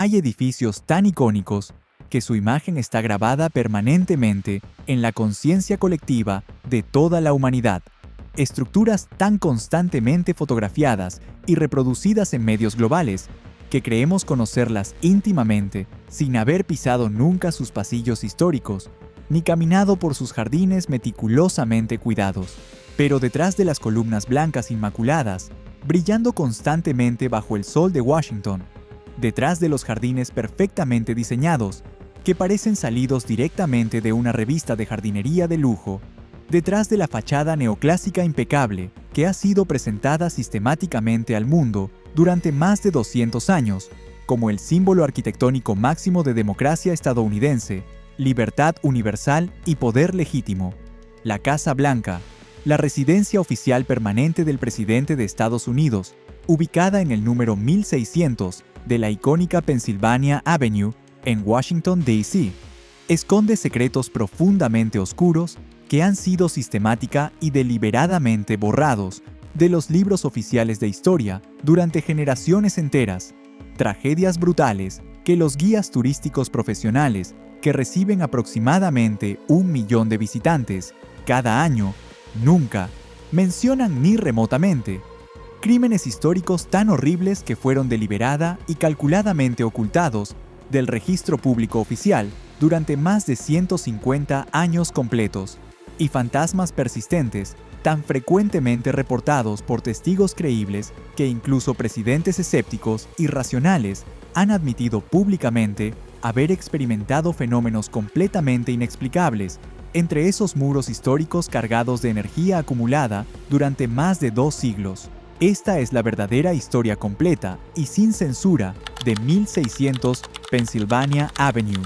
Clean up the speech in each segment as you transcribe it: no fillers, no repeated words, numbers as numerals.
Hay edificios tan icónicos que su imagen está grabada permanentemente en la conciencia colectiva de toda la humanidad. Estructuras tan constantemente fotografiadas y reproducidas en medios globales que creemos conocerlas íntimamente sin haber pisado nunca sus pasillos históricos ni caminado por sus jardines meticulosamente cuidados. Pero detrás de las columnas blancas inmaculadas, brillando constantemente bajo el sol de Washington, detrás de los jardines perfectamente diseñados, que parecen salidos directamente de una revista de jardinería de lujo, detrás de la fachada neoclásica impecable que ha sido presentada sistemáticamente al mundo durante más de 200 años, como el símbolo arquitectónico máximo de democracia estadounidense, libertad universal y poder legítimo, la Casa Blanca, la residencia oficial permanente del presidente de Estados Unidos, ubicada en el número 1600 de la icónica Pennsylvania Avenue en Washington, D.C., esconde secretos profundamente oscuros que han sido sistemática y deliberadamente borrados de los libros oficiales de historia durante generaciones enteras, tragedias brutales que los guías turísticos profesionales, que reciben aproximadamente 1 millón de visitantes cada año, nunca mencionan ni remotamente. Crímenes históricos tan horribles que fueron deliberada y calculadamente ocultados del registro público oficial durante más de 150 años completos, y fantasmas persistentes tan frecuentemente reportados por testigos creíbles que incluso presidentes escépticos y racionales han admitido públicamente haber experimentado fenómenos completamente inexplicables entre esos muros históricos cargados de energía acumulada durante más de 2 siglos. Esta es la verdadera historia completa y sin censura de 1600 Pennsylvania Avenue,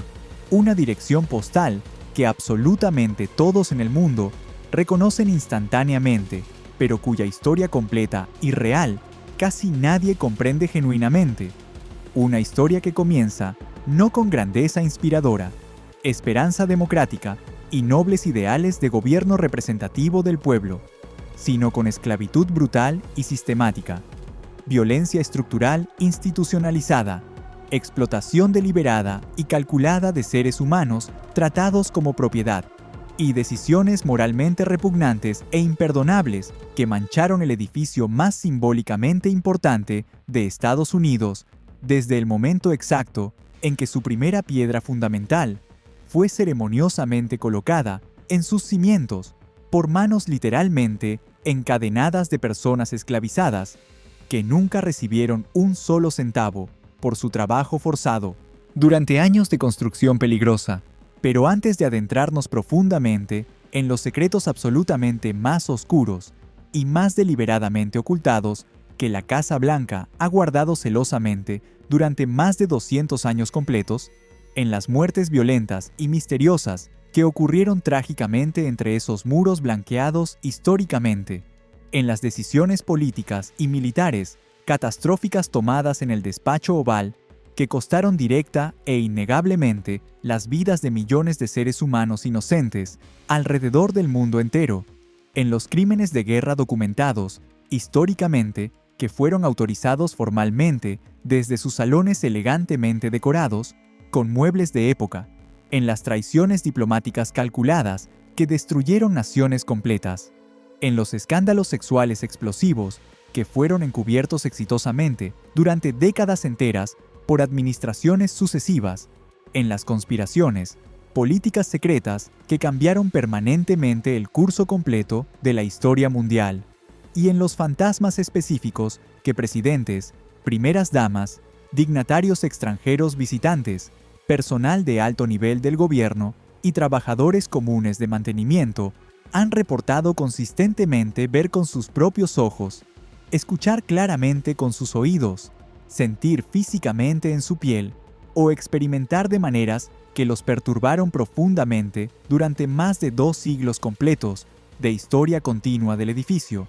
una dirección postal que absolutamente todos en el mundo reconocen instantáneamente, pero cuya historia completa y real casi nadie comprende genuinamente. Una historia que comienza no con grandeza inspiradora, esperanza democrática y nobles ideales de gobierno representativo del pueblo, sino con esclavitud brutal y sistemática, violencia estructural institucionalizada, explotación deliberada y calculada de seres humanos tratados como propiedad, y decisiones moralmente repugnantes e imperdonables que mancharon el edificio más simbólicamente importante de Estados Unidos desde el momento exacto en que su primera piedra fundamental fue ceremoniosamente colocada en sus cimientos por manos literalmente encadenadas de personas esclavizadas que nunca recibieron un solo centavo por su trabajo forzado durante años de construcción peligrosa. Pero antes de adentrarnos profundamente en los secretos absolutamente más oscuros y más deliberadamente ocultados que la Casa Blanca ha guardado celosamente durante más de 200 años completos, en las muertes violentas y misteriosas que ocurrieron trágicamente entre esos muros blanqueados históricamente, en las decisiones políticas y militares catastróficas tomadas en el despacho oval que costaron directa e innegablemente las vidas de millones de seres humanos inocentes alrededor del mundo entero, en los crímenes de guerra documentados históricamente que fueron autorizados formalmente desde sus salones elegantemente decorados con muebles de época, en las traiciones diplomáticas calculadas que destruyeron naciones completas, en los escándalos sexuales explosivos que fueron encubiertos exitosamente durante décadas enteras por administraciones sucesivas, en las conspiraciones, políticas secretas que cambiaron permanentemente el curso completo de la historia mundial, y en los fantasmas específicos que presidentes, primeras damas, dignatarios extranjeros visitantes, personal de alto nivel del gobierno y trabajadores comunes de mantenimiento han reportado consistentemente ver con sus propios ojos, escuchar claramente con sus oídos, sentir físicamente en su piel o experimentar de maneras que los perturbaron profundamente durante más de 2 siglos completos de historia continua del edificio.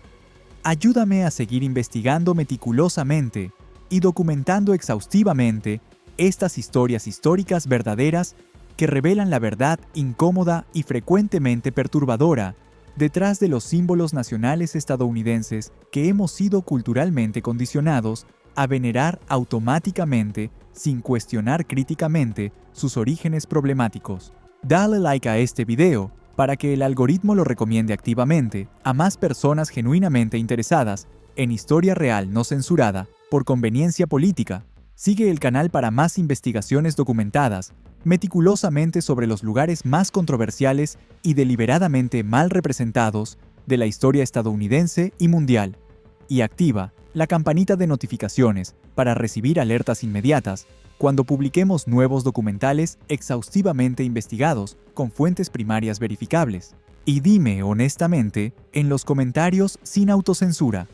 Ayúdame a seguir investigando meticulosamente y documentando exhaustivamente estas historias históricas verdaderas que revelan la verdad incómoda y frecuentemente perturbadora detrás de los símbolos nacionales estadounidenses que hemos sido culturalmente condicionados a venerar automáticamente, sin cuestionar críticamente, sus orígenes problemáticos. Dale like a este video para que el algoritmo lo recomiende activamente a más personas genuinamente interesadas en historia real no censurada por conveniencia política. Sigue el canal para más investigaciones documentadas, meticulosamente sobre los lugares más controversiales y deliberadamente mal representados de la historia estadounidense y mundial. Y activa la campanita de notificaciones para recibir alertas inmediatas cuando publiquemos nuevos documentales exhaustivamente investigados con fuentes primarias verificables. Y dime honestamente en los comentarios sin autocensura,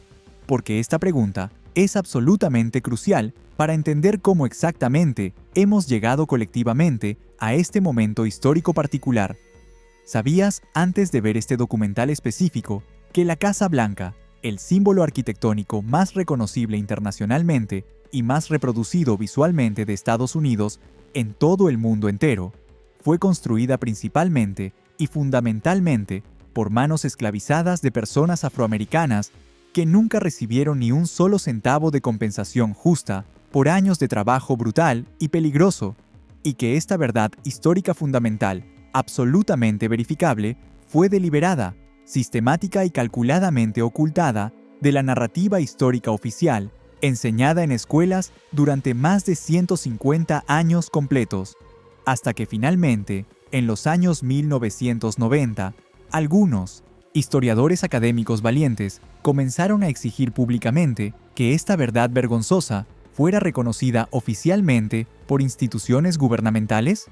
porque esta pregunta es absolutamente crucial para entender cómo exactamente hemos llegado colectivamente a este momento histórico particular. ¿Sabías, antes de ver este documental específico, que la Casa Blanca, el símbolo arquitectónico más reconocible internacionalmente y más reproducido visualmente de Estados Unidos en todo el mundo entero, fue construida principalmente y fundamentalmente por manos esclavizadas de personas afroamericanas que nunca recibieron ni un solo centavo de compensación justa por años de trabajo brutal y peligroso, y que esta verdad histórica fundamental, absolutamente verificable, fue deliberada, sistemática y calculadamente ocultada de la narrativa histórica oficial, enseñada en escuelas durante más de 150 años completos, hasta que finalmente, en los años 1990, algunos historiadores académicos valientes comenzaron a exigir públicamente que esta verdad vergonzosa fuera reconocida oficialmente por instituciones gubernamentales.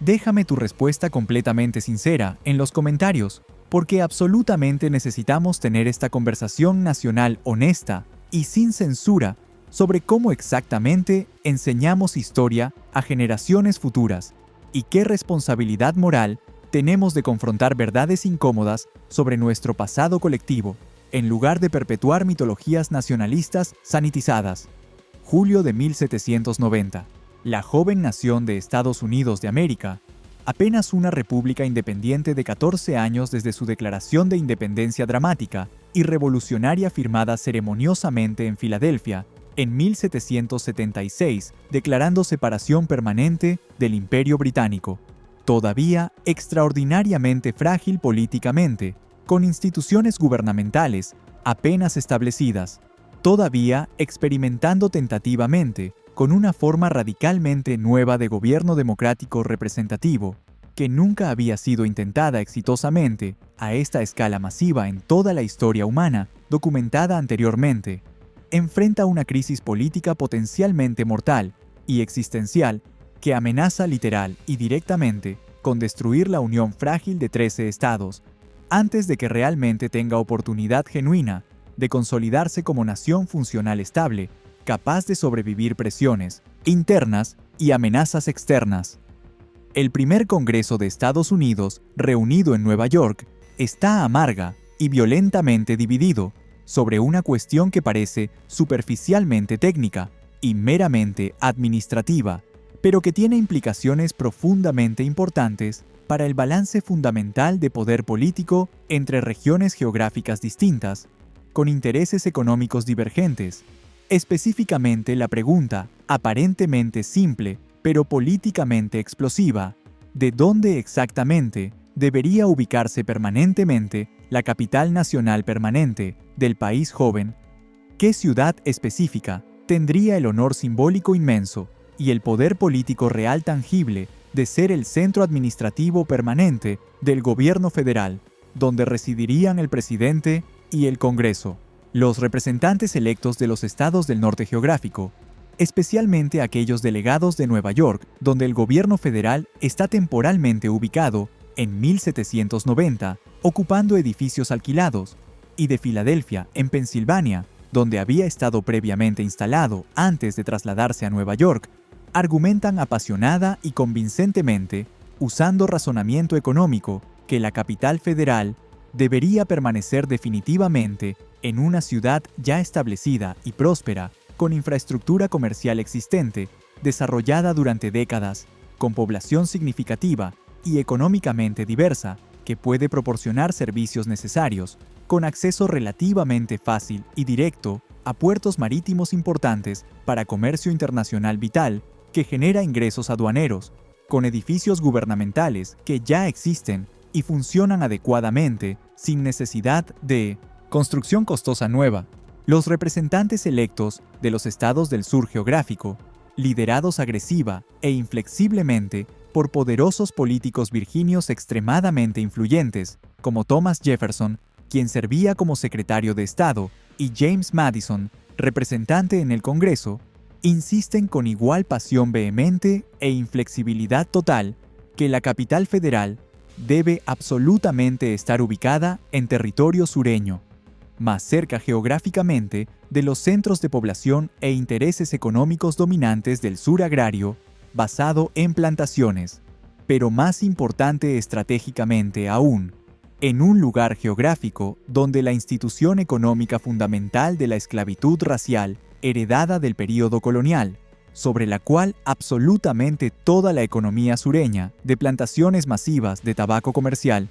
Déjame tu respuesta completamente sincera en los comentarios, porque absolutamente necesitamos tener esta conversación nacional honesta y sin censura sobre cómo exactamente enseñamos historia a generaciones futuras y qué responsabilidad moral tenemos de confrontar verdades incómodas sobre nuestro pasado colectivo, en lugar de perpetuar mitologías nacionalistas sanitizadas. Julio de 1790. La joven nación de Estados Unidos de América, apenas una república independiente de 14 años desde su declaración de independencia dramática y revolucionaria firmada ceremoniosamente en Filadelfia en 1776, declarando separación permanente del Imperio Británico. Todavía extraordinariamente frágil políticamente, con instituciones gubernamentales apenas establecidas, todavía experimentando tentativamente con una forma radicalmente nueva de gobierno democrático representativo, que nunca había sido intentada exitosamente a esta escala masiva en toda la historia humana documentada anteriormente, enfrenta una crisis política potencialmente mortal y existencial que amenaza literal y directamente con destruir la unión frágil de 13 estados, antes de que realmente tenga oportunidad genuina de consolidarse como nación funcional estable, capaz de sobrevivir presiones internas y amenazas externas. El primer Congreso de Estados Unidos, reunido en Nueva York, está amarga y violentamente dividido sobre una cuestión que parece superficialmente técnica y meramente administrativa, pero que tiene implicaciones profundamente importantes para el balance fundamental de poder político entre regiones geográficas distintas, con intereses económicos divergentes. Específicamente la pregunta, aparentemente simple, pero políticamente explosiva, ¿de dónde exactamente debería ubicarse permanentemente la capital nacional permanente del país joven? ¿Qué ciudad específica tendría el honor simbólico inmenso y el poder político real tangible de ser el centro administrativo permanente del gobierno federal, donde residirían el presidente y el Congreso, los representantes electos de los estados del norte geográfico, especialmente aquellos delegados de Nueva York, donde el gobierno federal está temporalmente ubicado en 1790, ocupando edificios alquilados, y de Filadelfia, en Pensilvania, donde había estado previamente instalado antes de trasladarse a Nueva York, argumentan apasionada y convincentemente, usando razonamiento económico, que la capital federal debería permanecer definitivamente en una ciudad ya establecida y próspera, con infraestructura comercial existente, desarrollada durante décadas, con población significativa y económicamente diversa, que puede proporcionar servicios necesarios, con acceso relativamente fácil y directo a puertos marítimos importantes para comercio internacional vital que genera ingresos aduaneros, con edificios gubernamentales que ya existen y funcionan adecuadamente sin necesidad de construcción costosa nueva. Los representantes electos de los estados del sur geográfico, liderados agresiva e inflexiblemente por poderosos políticos virginios extremadamente influyentes, como Thomas Jefferson, quien servía como secretario de Estado, y James Madison, representante en el Congreso, insisten con igual pasión vehemente e inflexibilidad total que la capital federal debe absolutamente estar ubicada en territorio sureño, más cerca geográficamente de los centros de población e intereses económicos dominantes del sur agrario, basado en plantaciones, pero más importante estratégicamente aún, en un lugar geográfico donde la institución económica fundamental de la esclavitud racial heredada del período colonial, sobre la cual absolutamente toda la economía sureña, de plantaciones masivas de tabaco comercial,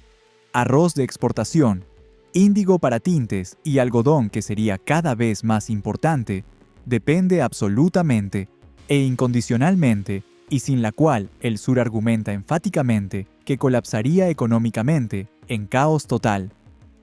arroz de exportación, índigo para tintes y algodón que sería cada vez más importante, depende absolutamente e incondicionalmente y sin la cual el sur argumenta enfáticamente que colapsaría económicamente en caos total,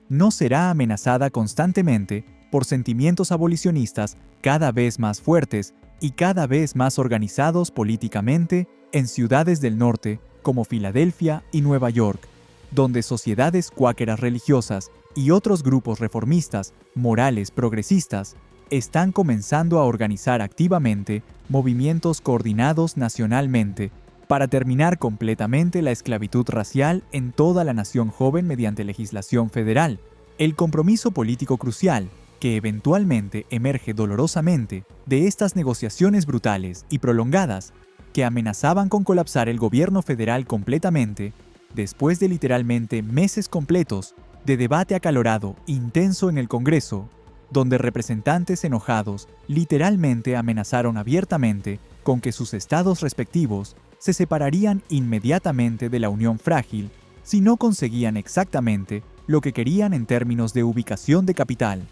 no será amenazada constantemente por sentimientos abolicionistas cada vez más fuertes y cada vez más organizados políticamente en ciudades del norte como Filadelfia y Nueva York, donde sociedades cuáqueras religiosas y otros grupos reformistas, morales progresistas, están comenzando a organizar activamente movimientos coordinados nacionalmente para terminar completamente la esclavitud racial en toda la nación joven mediante legislación federal. El compromiso político crucial, que eventualmente emerge dolorosamente de estas negociaciones brutales y prolongadas que amenazaban con colapsar el gobierno federal completamente, después de literalmente meses completos de debate acalorado, intenso en el Congreso, donde representantes enojados literalmente amenazaron abiertamente con que sus estados respectivos se separarían inmediatamente de la unión frágil si no conseguían exactamente lo que querían en términos de ubicación de capital.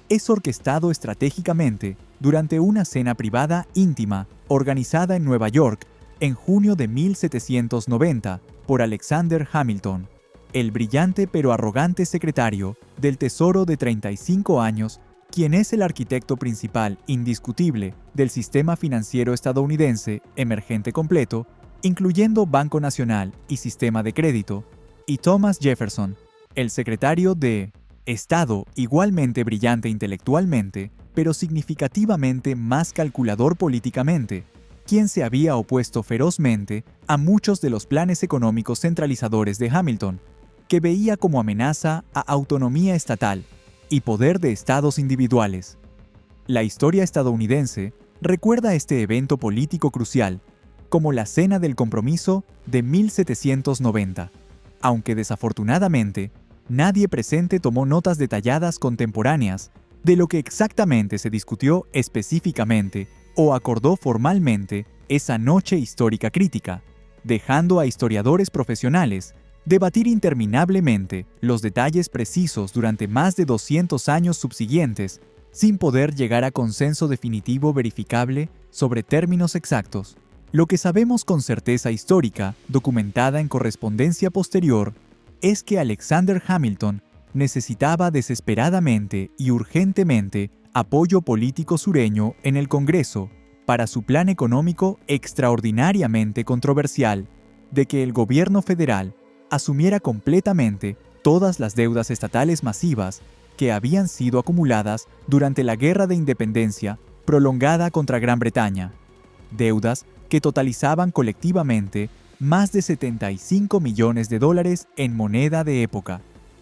Es orquestado estratégicamente durante una cena privada íntima organizada en Nueva York en junio de 1790 por Alexander Hamilton, el brillante pero arrogante secretario del Tesoro de 35 años, quien es el arquitecto principal indiscutible del sistema financiero estadounidense emergente completo, incluyendo Banco Nacional y sistema de crédito, y Thomas Jefferson, el secretario de Estado igualmente brillante intelectualmente, pero significativamente más calculador políticamente, quien se había opuesto ferozmente a muchos de los planes económicos centralizadores de Hamilton, que veía como amenaza a autonomía estatal y poder de estados individuales. La historia estadounidense recuerda este evento político crucial como la Cena del Compromiso de 1790, aunque desafortunadamente nadie presente tomó notas detalladas contemporáneas de lo que exactamente se discutió específicamente o acordó formalmente esa noche histórica crítica, dejando a historiadores profesionales debatir interminablemente los detalles precisos durante más de 200 años subsiguientes, sin poder llegar a consenso definitivo verificable sobre términos exactos. Lo que sabemos con certeza histórica, documentada en correspondencia posterior, es que Alexander Hamilton necesitaba desesperadamente y urgentemente apoyo político sureño en el Congreso para su plan económico extraordinariamente controversial de que el gobierno federal asumiera completamente todas las deudas estatales masivas que habían sido acumuladas durante la Guerra de Independencia prolongada contra Gran Bretaña, deudas que totalizaban colectivamente más de 75 millones de dólares en moneda de época,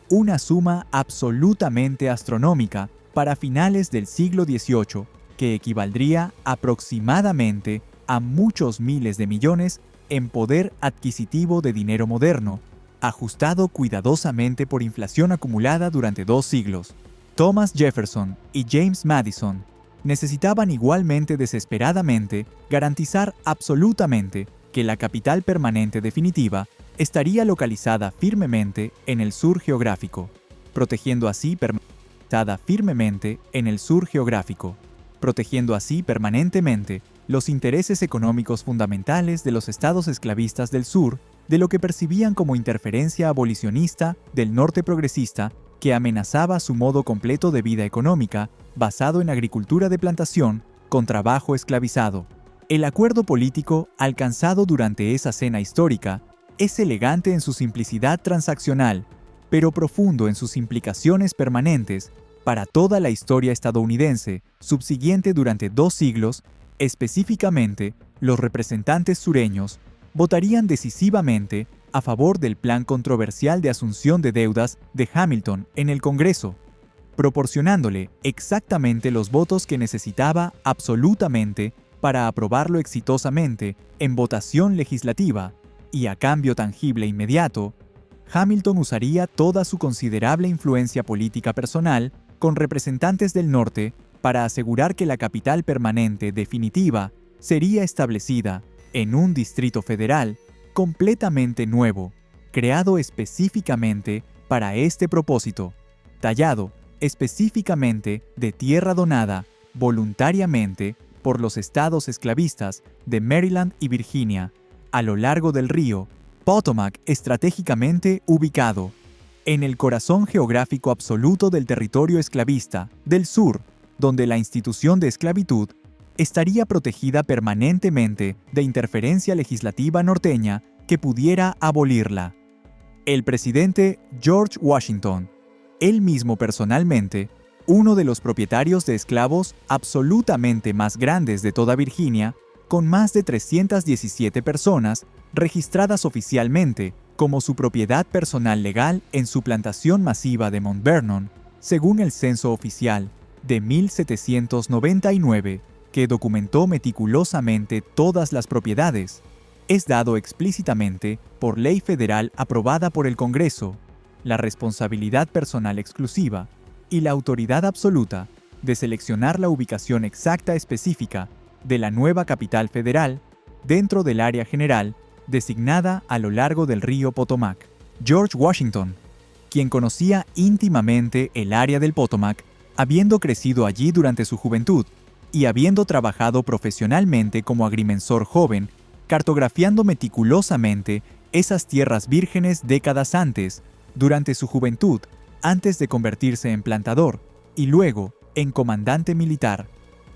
una suma absolutamente astronómica para finales del siglo XVIII, que equivaldría aproximadamente a muchos miles de millones en poder adquisitivo de dinero moderno, ajustado cuidadosamente por inflación acumulada durante 2 siglos. Thomas Jefferson y James Madison necesitaban igualmente desesperadamente garantizar absolutamente que la capital permanente definitiva estaría localizada firmemente en el sur geográfico, protegiendo así proyectada firmemente en el sur geográfico, protegiendo así permanentemente los intereses económicos fundamentales de los estados esclavistas del sur, de lo que percibían como interferencia abolicionista del norte progresista que amenazaba su modo completo de vida económica basado en agricultura de plantación con trabajo esclavizado. El acuerdo político alcanzado durante esa cena histórica es elegante en su simplicidad transaccional, pero profundo en sus implicaciones permanentes para toda la historia estadounidense subsiguiente durante 2 siglos. Específicamente, los representantes sureños votarían decisivamente a favor del plan controversial de asunción de deudas de Hamilton en el Congreso, proporcionándole exactamente los votos que necesitaba absolutamente para aprobarlo exitosamente en votación legislativa, y a cambio tangible inmediato, Hamilton usaría toda su considerable influencia política personal con representantes del norte para asegurar que la capital permanente definitiva sería establecida en un distrito federal completamente nuevo, creado específicamente para este propósito, tallado específicamente de tierra donada voluntariamente por los estados esclavistas de Maryland y Virginia, a lo largo del río Potomac, estratégicamente ubicado en el corazón geográfico absoluto del territorio esclavista del sur, donde la institución de esclavitud estaría protegida permanentemente de interferencia legislativa norteña que pudiera abolirla. El presidente George Washington, él mismo personalmente, uno de los propietarios de esclavos absolutamente más grandes de toda Virginia, con más de 317 personas registradas oficialmente como su propiedad personal legal en su plantación masiva de Mount Vernon, según el censo oficial de 1799, que documentó meticulosamente todas las propiedades, es dado explícitamente por ley federal aprobada por el Congreso, la responsabilidad personal exclusiva y la autoridad absoluta de seleccionar la ubicación exacta específica de la nueva capital federal dentro del área general designada a lo largo del río Potomac. George Washington, quien conocía íntimamente el área del Potomac, habiendo crecido allí durante su juventud y habiendo trabajado profesionalmente como agrimensor joven, cartografiando meticulosamente esas tierras vírgenes décadas antes, durante su juventud, antes de convertirse en plantador y luego en comandante militar,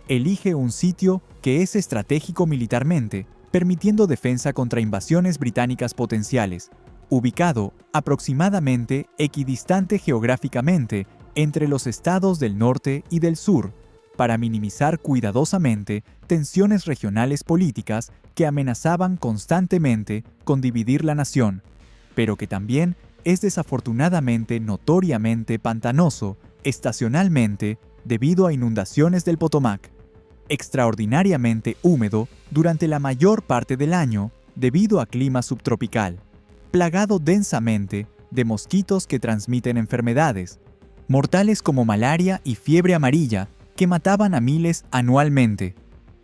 elige un sitio que es estratégico militarmente, permitiendo defensa contra invasiones británicas potenciales, ubicado aproximadamente equidistante geográficamente entre los estados del norte y del sur, para minimizar cuidadosamente tensiones regionales políticas que amenazaban constantemente con dividir la nación, pero que también es desafortunadamente notoriamente pantanoso estacionalmente debido a inundaciones del Potomac, extraordinariamente húmedo durante la mayor parte del año debido a clima subtropical, plagado densamente de mosquitos que transmiten enfermedades, mortales como malaria y fiebre amarilla que mataban a miles anualmente,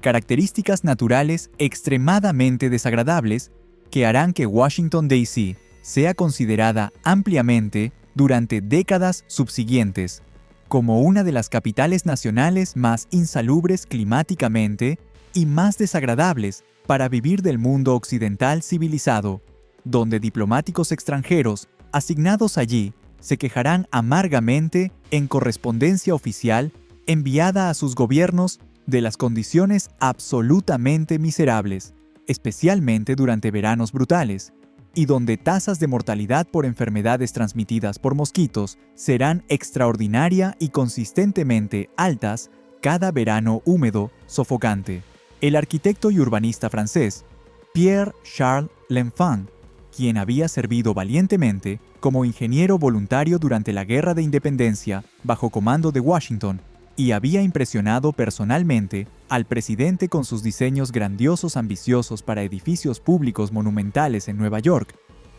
características naturales extremadamente desagradables que harán que Washington, D.C. sea considerada ampliamente durante décadas subsiguientes como una de las capitales nacionales más insalubres climáticamente y más desagradables para vivir del mundo occidental civilizado, donde diplomáticos extranjeros asignados allí se quejarán amargamente en correspondencia oficial enviada a sus gobiernos de las condiciones absolutamente miserables, especialmente durante veranos brutales, y donde tasas de mortalidad por enfermedades transmitidas por mosquitos serán extraordinaria y consistentemente altas cada verano húmedo sofocante. El arquitecto y urbanista francés Pierre Charles L'Enfant, quien había servido valientemente como ingeniero voluntario durante la Guerra de Independencia bajo comando de Washington y había impresionado personalmente al presidente con sus diseños grandiosos ambiciosos para edificios públicos monumentales en Nueva York,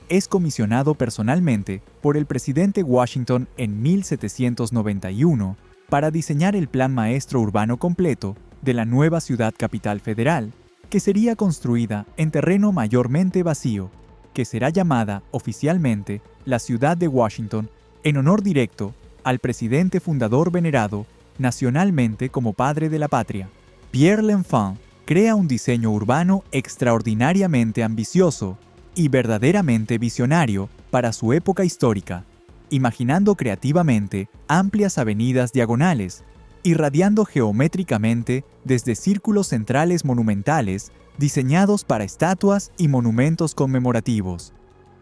es comisionado personalmente por el presidente Washington en 1791 para diseñar el plan maestro urbano completo de la nueva ciudad capital federal, que sería construida en terreno mayormente vacío, que será llamada oficialmente la Ciudad de Washington en honor directo al presidente fundador venerado nacionalmente como padre de la patria. Pierre L'Enfant crea un diseño urbano extraordinariamente ambicioso y verdaderamente visionario para su época histórica, imaginando creativamente amplias avenidas diagonales, irradiando geométricamente desde círculos centrales monumentales diseñados para estatuas y monumentos conmemorativos,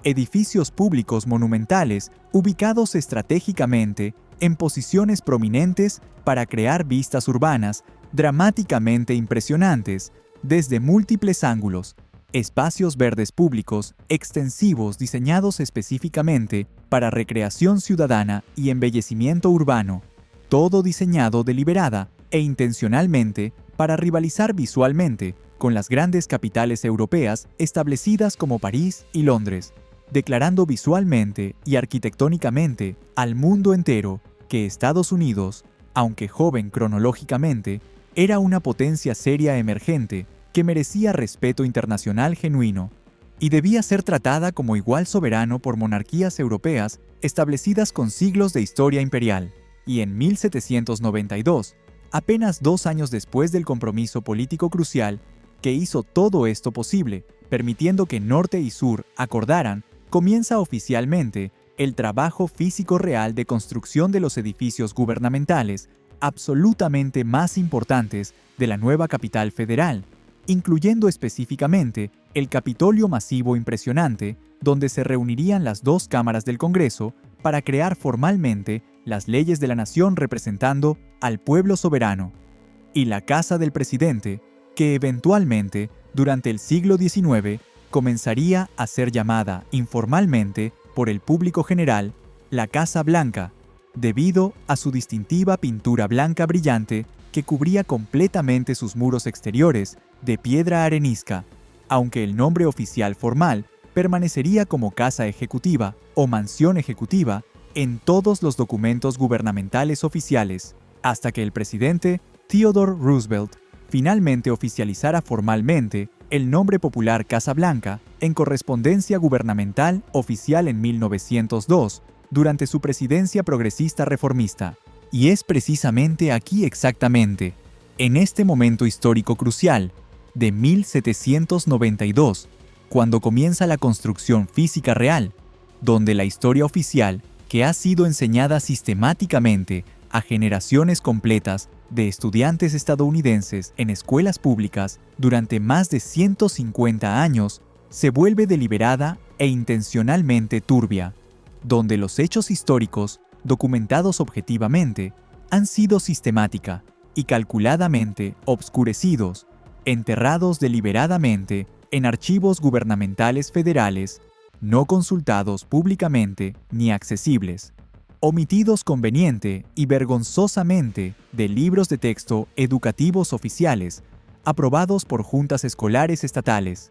edificios públicos monumentales ubicados estratégicamente en posiciones prominentes para crear vistas urbanas dramáticamente impresionantes desde múltiples ángulos, espacios verdes públicos extensivos diseñados específicamente para recreación ciudadana y embellecimiento urbano, todo diseñado deliberada e intencionalmente para rivalizar visualmente con las grandes capitales europeas establecidas como París y Londres, declarando visualmente y arquitectónicamente al mundo entero que Estados Unidos, aunque joven cronológicamente, era una potencia seria emergente que merecía respeto internacional genuino y debía ser tratada como igual soberano por monarquías europeas establecidas con siglos de historia imperial. Y en 1792, apenas 2 años después del compromiso político crucial que hizo todo esto posible, permitiendo que Norte y Sur acordaran, comienza oficialmente el trabajo físico real de construcción de los edificios gubernamentales absolutamente más importantes de la nueva capital federal, incluyendo específicamente el Capitolio masivo impresionante, donde se reunirían las 2 cámaras del Congreso para crear formalmente las leyes de la nación representando al pueblo soberano, y la Casa del Presidente, que eventualmente, durante el siglo XIX, comenzaría a ser llamada informalmente por el público general la Casa Blanca, debido a su distintiva pintura blanca brillante que cubría completamente sus muros exteriores de piedra arenisca, aunque el nombre oficial formal permanecería como Casa Ejecutiva o Mansión Ejecutiva en todos los documentos gubernamentales oficiales, hasta que el presidente Theodore Roosevelt finalmente oficializara formalmente el nombre popular Casa Blanca en correspondencia gubernamental oficial en 1902, durante su presidencia progresista reformista. Y es precisamente aquí exactamente, en este momento histórico crucial, de 1792, cuando comienza la construcción física real, donde la historia oficial, que ha sido enseñada sistemáticamente a generaciones completas de estudiantes estadounidenses en escuelas públicas durante más de 150 años, se vuelve deliberada e intencionalmente turbia, donde los hechos históricos, documentados objetivamente, han sido sistemática y calculadamente obscurecidos, enterrados deliberadamente en archivos gubernamentales federales, no consultados públicamente ni accesibles, omitidos conveniente y vergonzosamente de libros de texto educativos oficiales aprobados por juntas escolares estatales,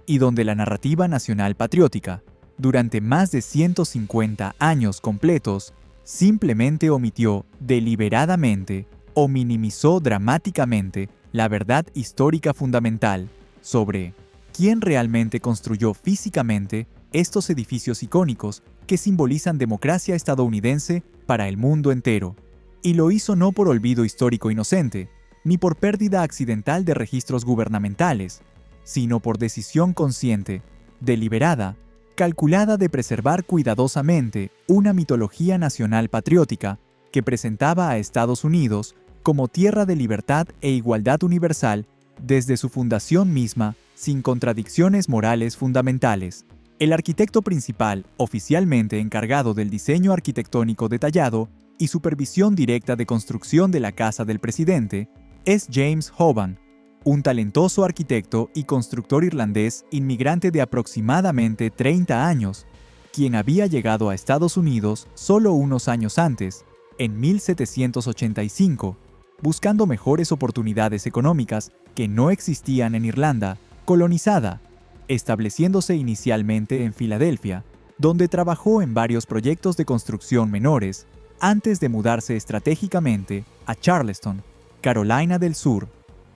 y donde la narrativa nacional patriótica, durante más de 150 años completos, simplemente omitió deliberadamente o minimizó dramáticamente la verdad histórica fundamental sobre quién realmente construyó físicamente estos edificios icónicos que simbolizan democracia estadounidense para el mundo entero. Y lo hizo no por olvido histórico inocente, ni por pérdida accidental de registros gubernamentales, sino por decisión consciente, deliberada, calculada de preservar cuidadosamente una mitología nacional patriótica que presentaba a Estados Unidos como tierra de libertad e igualdad universal desde su fundación misma, sin contradicciones morales fundamentales. El arquitecto principal, oficialmente encargado del diseño arquitectónico detallado y supervisión directa de construcción de la Casa del Presidente, es James Hoban, un talentoso arquitecto y constructor irlandés inmigrante de aproximadamente 30 años, quien había llegado a Estados Unidos solo unos años antes, en 1785, buscando mejores oportunidades económicas que no existían en Irlanda, colonizada, estableciéndose inicialmente en Filadelfia, donde trabajó en varios proyectos de construcción menores, antes de mudarse estratégicamente a Charleston, Carolina del Sur,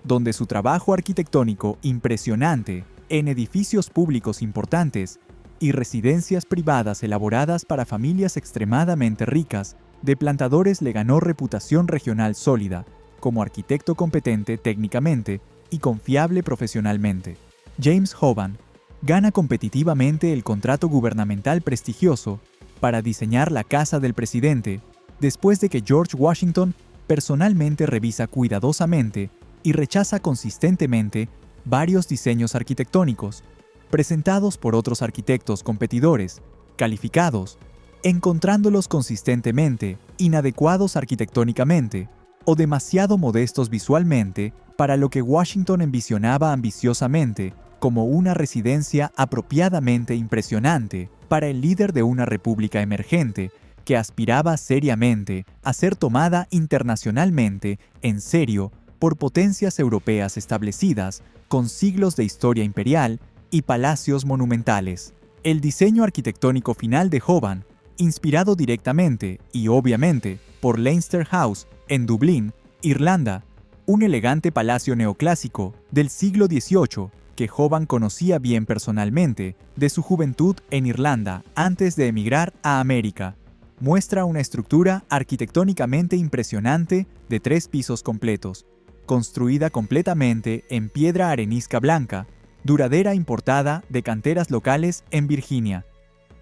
donde su trabajo arquitectónico impresionante en edificios públicos importantes y residencias privadas elaboradas para familias extremadamente ricas de plantadores le ganó reputación regional sólida, como arquitecto competente técnicamente y confiable profesionalmente. James Hoban gana competitivamente el contrato gubernamental prestigioso para diseñar la casa del presidente, después de que George Washington personalmente revisa cuidadosamente y rechaza consistentemente varios diseños arquitectónicos, presentados por otros arquitectos competidores, calificados, encontrándolos consistentemente inadecuados arquitectónicamente o demasiado modestos visualmente para lo que Washington envisionaba ambiciosamente como una residencia apropiadamente impresionante para el líder de una república emergente que aspiraba seriamente a ser tomada internacionalmente en serio por potencias europeas establecidas con siglos de historia imperial y palacios monumentales. El diseño arquitectónico final de Hoban, inspirado directamente y obviamente por Leinster House en Dublín, Irlanda, un elegante palacio neoclásico del siglo XVIII que Hoban conocía bien personalmente de su juventud en Irlanda antes de emigrar a América, muestra una estructura arquitectónicamente impresionante de 3 pisos completos, construida completamente en piedra arenisca blanca, duradera importada de canteras locales en Virginia,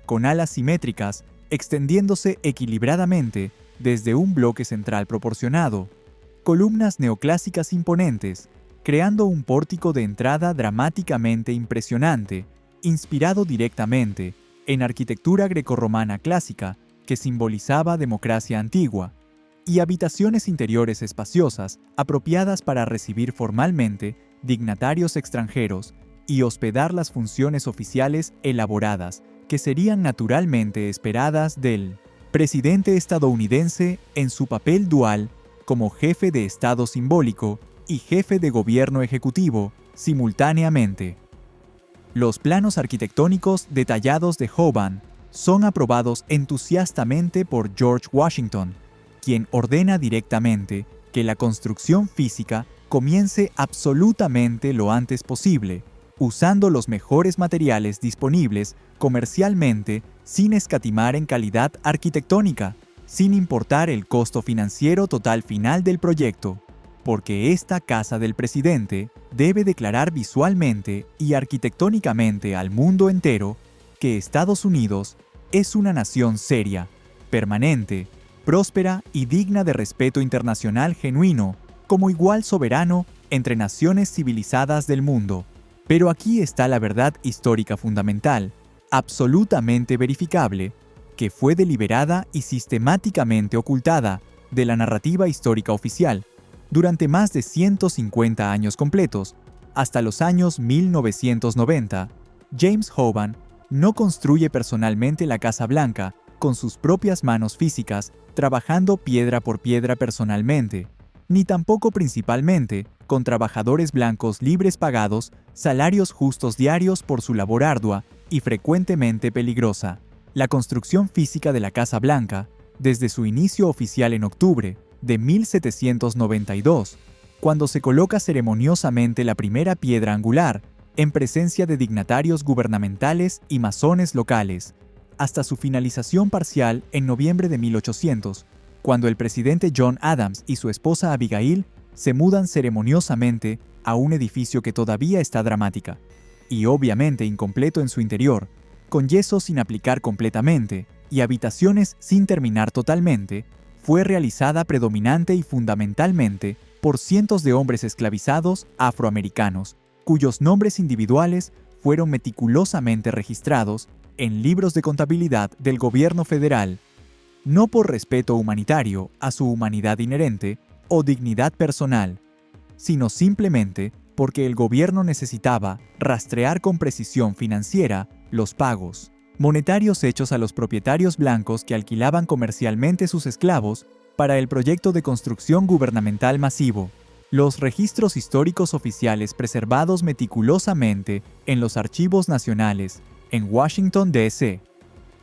con alas simétricas extendiéndose equilibradamente desde un bloque central proporcionado, columnas neoclásicas imponentes, creando un pórtico de entrada dramáticamente impresionante, inspirado directamente en arquitectura grecorromana clásica que simbolizaba democracia antigua, y habitaciones interiores espaciosas apropiadas para recibir formalmente dignatarios extranjeros y hospedar las funciones oficiales elaboradas que serían naturalmente esperadas del presidente estadounidense en su papel dual como jefe de Estado simbólico y jefe de gobierno ejecutivo simultáneamente. Los planos arquitectónicos detallados de Hoban son aprobados entusiastamente por George Washington, quien ordena directamente que la construcción física comience absolutamente lo antes posible, usando los mejores materiales disponibles comercialmente sin escatimar en calidad arquitectónica, sin importar el costo financiero total final del proyecto, porque esta casa del presidente debe declarar visualmente y arquitectónicamente al mundo entero que Estados Unidos es una nación seria, permanente, próspera y digna de respeto internacional genuino, como igual soberano entre naciones civilizadas del mundo. Pero aquí está la verdad histórica fundamental, absolutamente verificable, que fue deliberada y sistemáticamente ocultada de la narrativa histórica oficial durante más de 150 años completos, hasta los años 1990. James Hoban no construye personalmente la Casa Blanca con sus propias manos físicas, trabajando piedra por piedra personalmente, ni tampoco principalmente con trabajadores blancos libres pagados salarios justos diarios por su labor ardua y frecuentemente peligrosa. La construcción física de la Casa Blanca, desde su inicio oficial en octubre de 1792, cuando se coloca ceremoniosamente la primera piedra angular, en presencia de dignatarios gubernamentales y masones locales, hasta su finalización parcial en noviembre de 1800, cuando el presidente John Adams y su esposa Abigail se mudan ceremoniosamente a un edificio que todavía está dramática, y obviamente incompleto en su interior, con yeso sin aplicar completamente y habitaciones sin terminar totalmente, fue realizada predominante y fundamentalmente por cientos de hombres esclavizados afroamericanos, cuyos nombres individuales fueron meticulosamente registrados en libros de contabilidad del gobierno federal, no por respeto humanitario a su humanidad inherente o dignidad personal, sino simplemente porque el gobierno necesitaba rastrear con precisión financiera los pagos monetarios hechos a los propietarios blancos que alquilaban comercialmente sus esclavos para el proyecto de construcción gubernamental masivo. Los registros históricos oficiales preservados meticulosamente en los archivos nacionales en Washington, D.C.,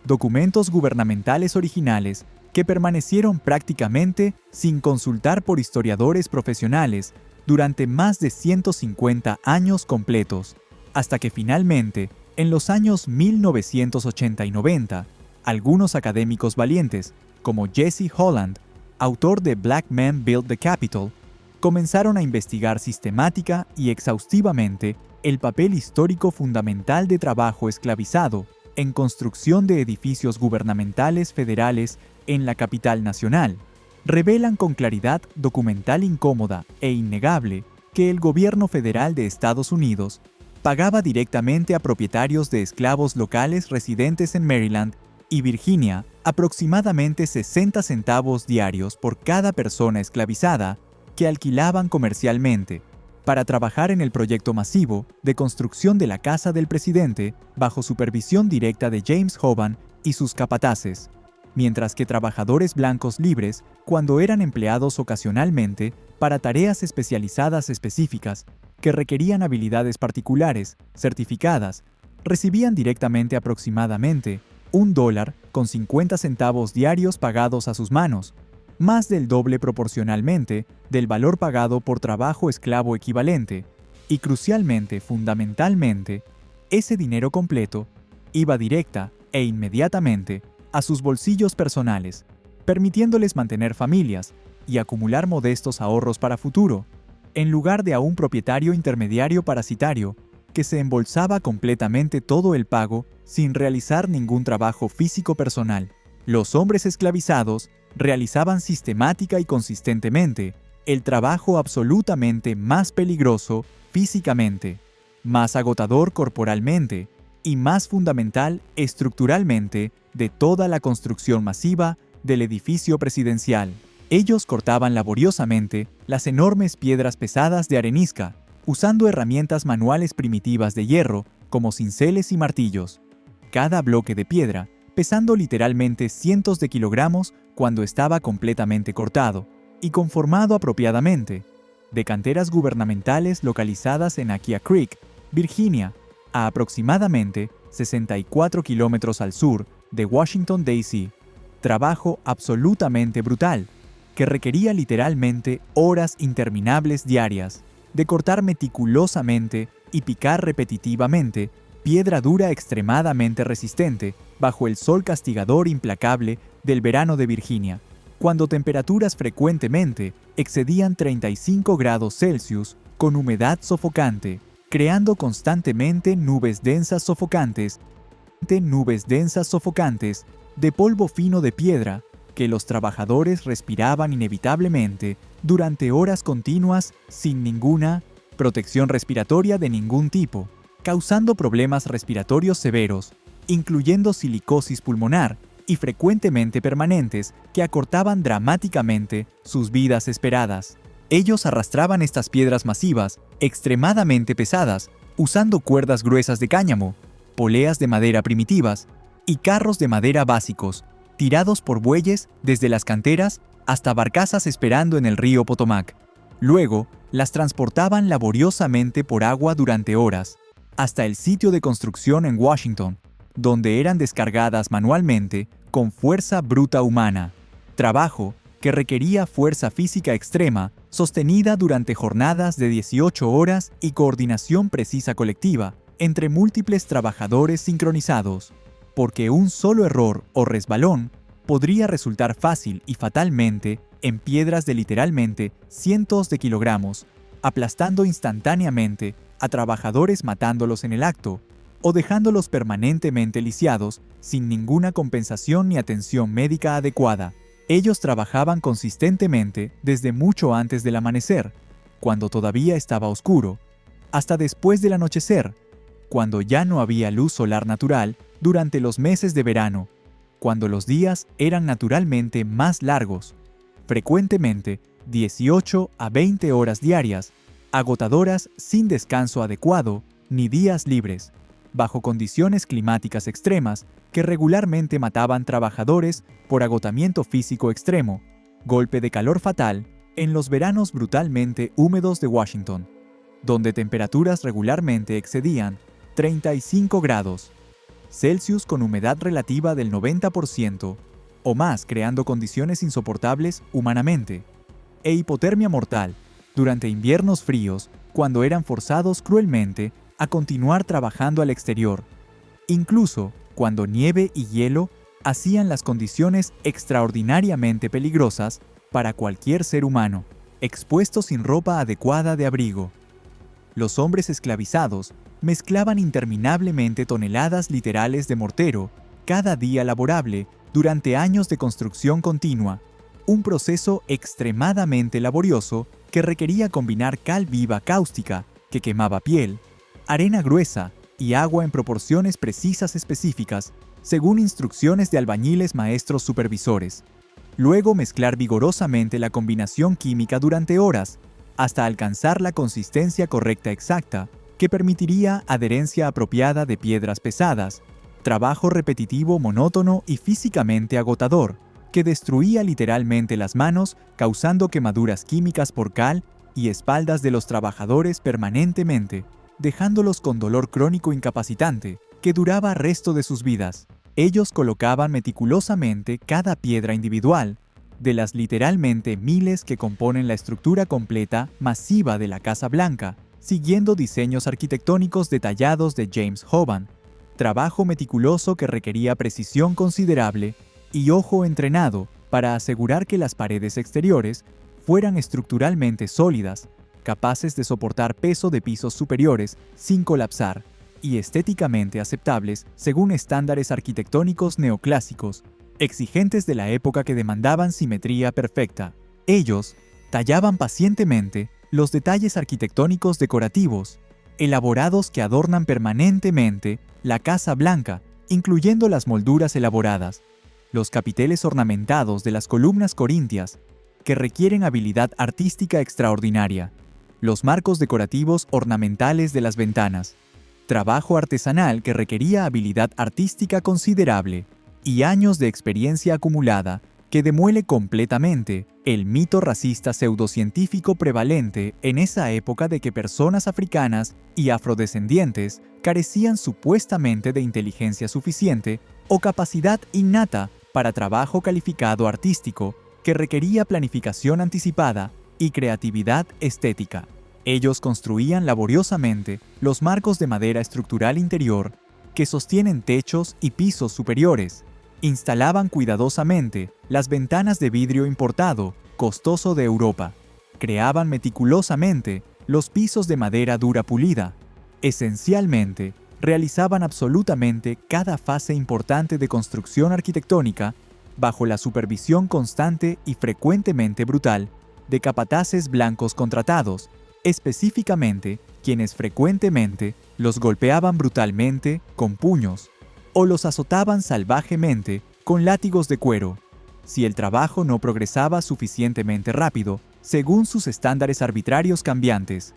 documentos gubernamentales originales que permanecieron prácticamente sin consultar por historiadores profesionales durante más de 150 años completos, hasta que finalmente, en los años 1980 y 90, algunos académicos valientes como Jesse Holland, autor de Black Men Built the Capitol, comenzaron a investigar sistemática y exhaustivamente el papel histórico fundamental de trabajo esclavizado en construcción de edificios gubernamentales federales en la capital nacional. Revelan con claridad documental incómoda e innegable que el gobierno federal de Estados Unidos pagaba directamente a propietarios de esclavos locales residentes en Maryland y Virginia aproximadamente 60 centavos diarios por cada persona esclavizada que alquilaban comercialmente para trabajar en el proyecto masivo de construcción de la casa del presidente bajo supervisión directa de James Hoban y sus capataces, mientras que trabajadores blancos libres, cuando eran empleados ocasionalmente para tareas especializadas específicas que requerían habilidades particulares, certificadas, recibían directamente aproximadamente $1.50 diarios pagados a sus manos, más del doble proporcionalmente del valor pagado por trabajo esclavo equivalente, y crucialmente, fundamentalmente, ese dinero completo iba directa e inmediatamente a sus bolsillos personales, permitiéndoles mantener familias y acumular modestos ahorros para futuro, en lugar de a un propietario intermediario parasitario que se embolsaba completamente todo el pago sin realizar ningún trabajo físico personal. Los hombres esclavizados realizaban sistemática y consistentemente el trabajo absolutamente más peligroso físicamente, más agotador corporalmente y más fundamental estructuralmente de toda la construcción masiva del edificio presidencial. Ellos cortaban laboriosamente las enormes piedras pesadas de arenisca, usando herramientas manuales primitivas de hierro como cinceles y martillos. Cada bloque de piedra pesando literalmente cientos de kilogramos cuando estaba completamente cortado y conformado apropiadamente, de canteras gubernamentales localizadas en Aquia Creek, Virginia, a aproximadamente 64 kilómetros al sur de Washington, D.C. Trabajo absolutamente brutal, que requería literalmente horas interminables diarias, de cortar meticulosamente y picar repetitivamente piedra dura extremadamente resistente bajo el sol castigador implacable del verano de Virginia, cuando temperaturas frecuentemente excedían 35 grados Celsius con humedad sofocante, creando constantemente nubes densas sofocantes de polvo fino de piedra que los trabajadores respiraban inevitablemente durante horas continuas sin ninguna protección respiratoria de ningún tipo, causando problemas respiratorios severos, incluyendo silicosis pulmonar y frecuentemente permanentes que acortaban dramáticamente sus vidas esperadas. Ellos arrastraban estas piedras masivas, extremadamente pesadas, usando cuerdas gruesas de cáñamo, poleas de madera primitivas y carros de madera básicos, tirados por bueyes desde las canteras hasta barcazas esperando en el río Potomac. Luego, las transportaban laboriosamente por agua durante horas, hasta el sitio de construcción en Washington, donde eran descargadas manualmente con fuerza bruta humana, trabajo que requería fuerza física extrema sostenida durante jornadas de 18 horas y coordinación precisa colectiva entre múltiples trabajadores sincronizados, porque un solo error o resbalón podría resultar fácil y fatalmente en piedras de literalmente cientos de kilogramos, aplastando instantáneamente a trabajadores matándolos en el acto, o dejándolos permanentemente lisiados sin ninguna compensación ni atención médica adecuada. Ellos trabajaban consistentemente desde mucho antes del amanecer, cuando todavía estaba oscuro, hasta después del anochecer, cuando ya no había luz solar natural durante los meses de verano, cuando los días eran naturalmente más largos, frecuentemente 18 a 20 horas diarias, agotadoras sin descanso adecuado ni días libres, bajo condiciones climáticas extremas que regularmente mataban trabajadores por agotamiento físico extremo, golpe de calor fatal en los veranos brutalmente húmedos de Washington, donde temperaturas regularmente excedían 35 grados Celsius con humedad relativa del 90% o más, creando condiciones insoportables humanamente, e hipotermia mortal durante inviernos fríos cuando eran forzados cruelmente a continuar trabajando al exterior, incluso cuando nieve y hielo hacían las condiciones extraordinariamente peligrosas para cualquier ser humano, expuesto sin ropa adecuada de abrigo. Los hombres esclavizados mezclaban interminablemente toneladas literales de mortero cada día laborable durante años de construcción continua, un proceso extremadamente laborioso que requería combinar cal viva cáustica, que quemaba piel, arena gruesa y agua en proporciones precisas específicas, según instrucciones de albañiles maestros supervisores. Luego mezclar vigorosamente la combinación química durante horas, hasta alcanzar la consistencia correcta exacta, que permitiría adherencia apropiada de piedras pesadas, trabajo repetitivo, monótono y físicamente agotador, que destruía literalmente las manos, causando quemaduras químicas por cal y espaldas de los trabajadores permanentemente, dejándolos con dolor crónico incapacitante, que duraba el resto de sus vidas. Ellos colocaban meticulosamente cada piedra individual, de las literalmente miles que componen la estructura completa masiva de la Casa Blanca, siguiendo diseños arquitectónicos detallados de James Hoban, trabajo meticuloso que requería precisión considerable y ojo entrenado para asegurar que las paredes exteriores fueran estructuralmente sólidas, capaces de soportar peso de pisos superiores sin colapsar, y estéticamente aceptables según estándares arquitectónicos neoclásicos, exigentes de la época que demandaban simetría perfecta. Ellos tallaban pacientemente los detalles arquitectónicos decorativos, elaborados que adornan permanentemente la Casa Blanca, incluyendo las molduras elaboradas, los capiteles ornamentados de las columnas corintias, que requieren habilidad artística extraordinaria, los marcos decorativos ornamentales de las ventanas, trabajo artesanal que requería habilidad artística considerable y años de experiencia acumulada que demuele completamente el mito racista pseudocientífico prevalente en esa época de que personas africanas y afrodescendientes carecían supuestamente de inteligencia suficiente o capacidad innata para trabajo calificado artístico que requería planificación anticipada y creatividad estética. Ellos construían laboriosamente los marcos de madera estructural interior que sostienen techos y pisos superiores. Instalaban cuidadosamente las ventanas de vidrio importado, costoso de Europa. Creaban meticulosamente los pisos de madera dura pulida. Esencialmente, realizaban absolutamente cada fase importante de construcción arquitectónica bajo la supervisión constante y frecuentemente brutal de capataces blancos contratados, específicamente quienes frecuentemente los golpeaban brutalmente con puños o los azotaban salvajemente con látigos de cuero, si el trabajo no progresaba suficientemente rápido según sus estándares arbitrarios cambiantes,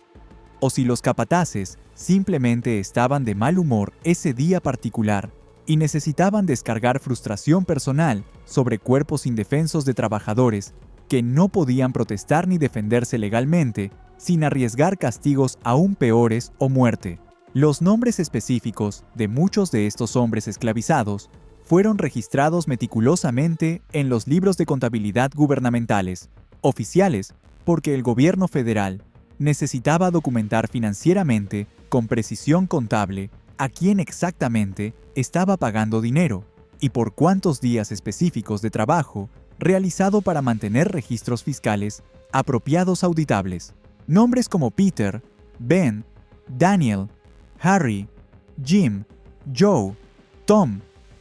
o si los capataces simplemente estaban de mal humor ese día particular y necesitaban descargar frustración personal sobre cuerpos indefensos de trabajadores que no podían protestar ni defenderse legalmente sin arriesgar castigos aún peores o muerte. Los nombres específicos de muchos de estos hombres esclavizados fueron registrados meticulosamente en los libros de contabilidad gubernamentales, oficiales, porque el gobierno federal necesitaba documentar financieramente, con precisión contable, a quién exactamente estaba pagando dinero y por cuántos días específicos de trabajo realizado para mantener registros fiscales apropiados auditables. Nombres como Peter, Ben, Daniel, Harry, Jim, Joe, Tom,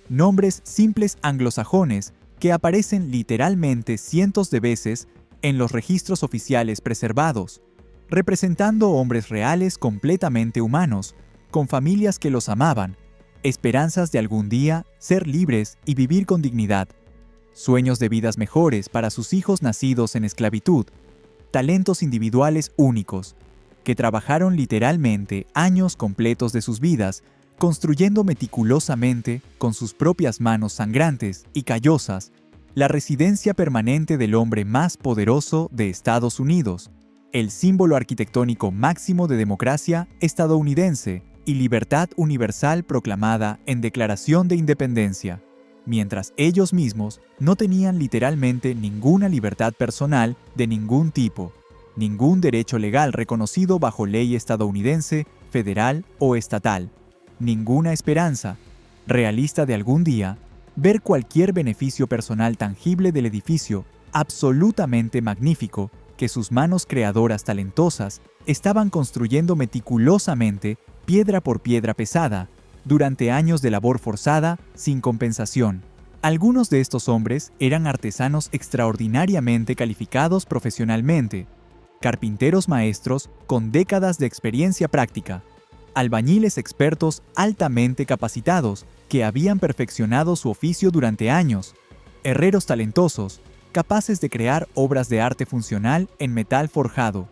nombres simples anglosajones que aparecen literalmente cientos de veces en los registros oficiales preservados, representando hombres reales completamente humanos, con familias que los amaban, esperanzas de algún día ser libres y vivir con dignidad, sueños de vidas mejores para sus hijos nacidos en esclavitud, talentos individuales únicos, que trabajaron literalmente años completos de sus vidas, construyendo meticulosamente, con sus propias manos sangrantes y callosas, la residencia permanente del hombre más poderoso de Estados Unidos, el símbolo arquitectónico máximo de democracia estadounidense y libertad universal proclamada en Declaración de Independencia, mientras ellos mismos no tenían literalmente ninguna libertad personal de ningún tipo, ningún derecho legal reconocido bajo ley estadounidense, federal o estatal, ninguna esperanza realista de algún día Ver cualquier beneficio personal tangible del edificio, absolutamente magnífico, que sus manos creadoras talentosas estaban construyendo meticulosamente, piedra por piedra pesada, durante años de labor forzada, sin compensación. Algunos de estos hombres eran artesanos extraordinariamente calificados profesionalmente, carpinteros maestros con décadas de experiencia práctica, albañiles expertos altamente capacitados que habían perfeccionado su oficio durante años, herreros talentosos, capaces de crear obras de arte funcional en metal forjado,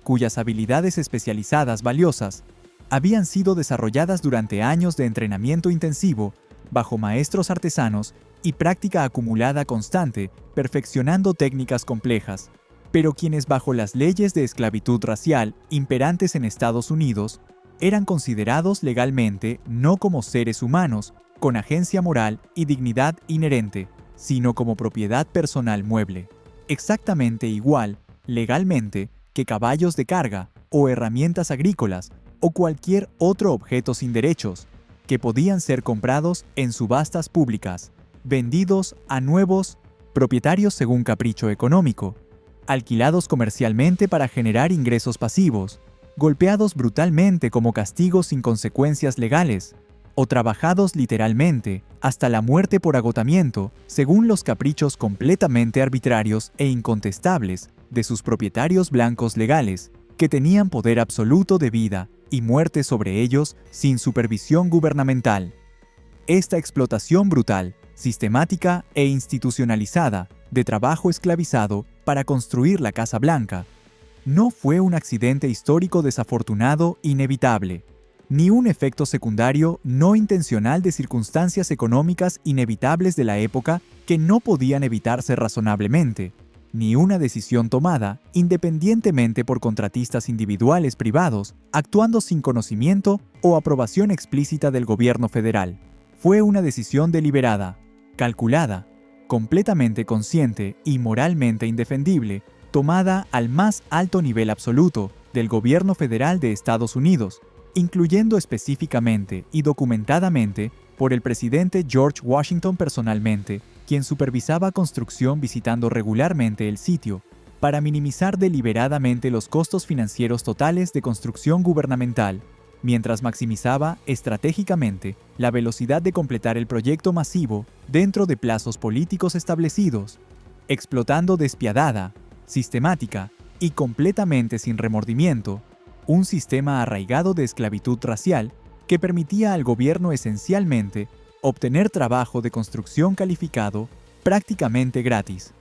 cuyas habilidades especializadas valiosas habían sido desarrolladas durante años de entrenamiento intensivo, bajo maestros artesanos y práctica acumulada constante, perfeccionando técnicas complejas, pero quienes bajo las leyes de esclavitud racial imperantes en Estados Unidos eran considerados legalmente no como seres humanos, con agencia moral y dignidad inherente, sino como propiedad personal mueble, exactamente igual, legalmente, que caballos de carga o herramientas agrícolas o cualquier otro objeto sin derechos, que podían ser comprados en subastas públicas, vendidos a nuevos propietarios según capricho económico, alquilados comercialmente para generar ingresos pasivos, golpeados brutalmente como castigos sin consecuencias legales, o trabajados literalmente hasta la muerte por agotamiento, según los caprichos completamente arbitrarios e incontestables de sus propietarios blancos legales, que tenían poder absoluto de vida y muerte sobre ellos sin supervisión gubernamental. Esta explotación brutal, sistemática e institucionalizada de trabajo esclavizado para construir la Casa Blanca no fue un accidente histórico desafortunado inevitable, ni un efecto secundario no intencional de circunstancias económicas inevitables de la época que no podían evitarse razonablemente, ni una decisión tomada independientemente por contratistas individuales privados, actuando sin conocimiento o aprobación explícita del gobierno federal. Fue una decisión deliberada, calculada, completamente consciente y moralmente indefendible, tomada al más alto nivel absoluto del gobierno federal de Estados Unidos, incluyendo específicamente y documentadamente por el presidente George Washington personalmente, quien supervisaba construcción visitando regularmente el sitio, para minimizar deliberadamente los costos financieros totales de construcción gubernamental, mientras maximizaba estratégicamente la velocidad de completar el proyecto masivo dentro de plazos políticos establecidos, explotando despiadada, sistemática y completamente sin remordimiento un sistema arraigado de esclavitud racial que permitía al gobierno esencialmente obtener trabajo de construcción calificado prácticamente gratis,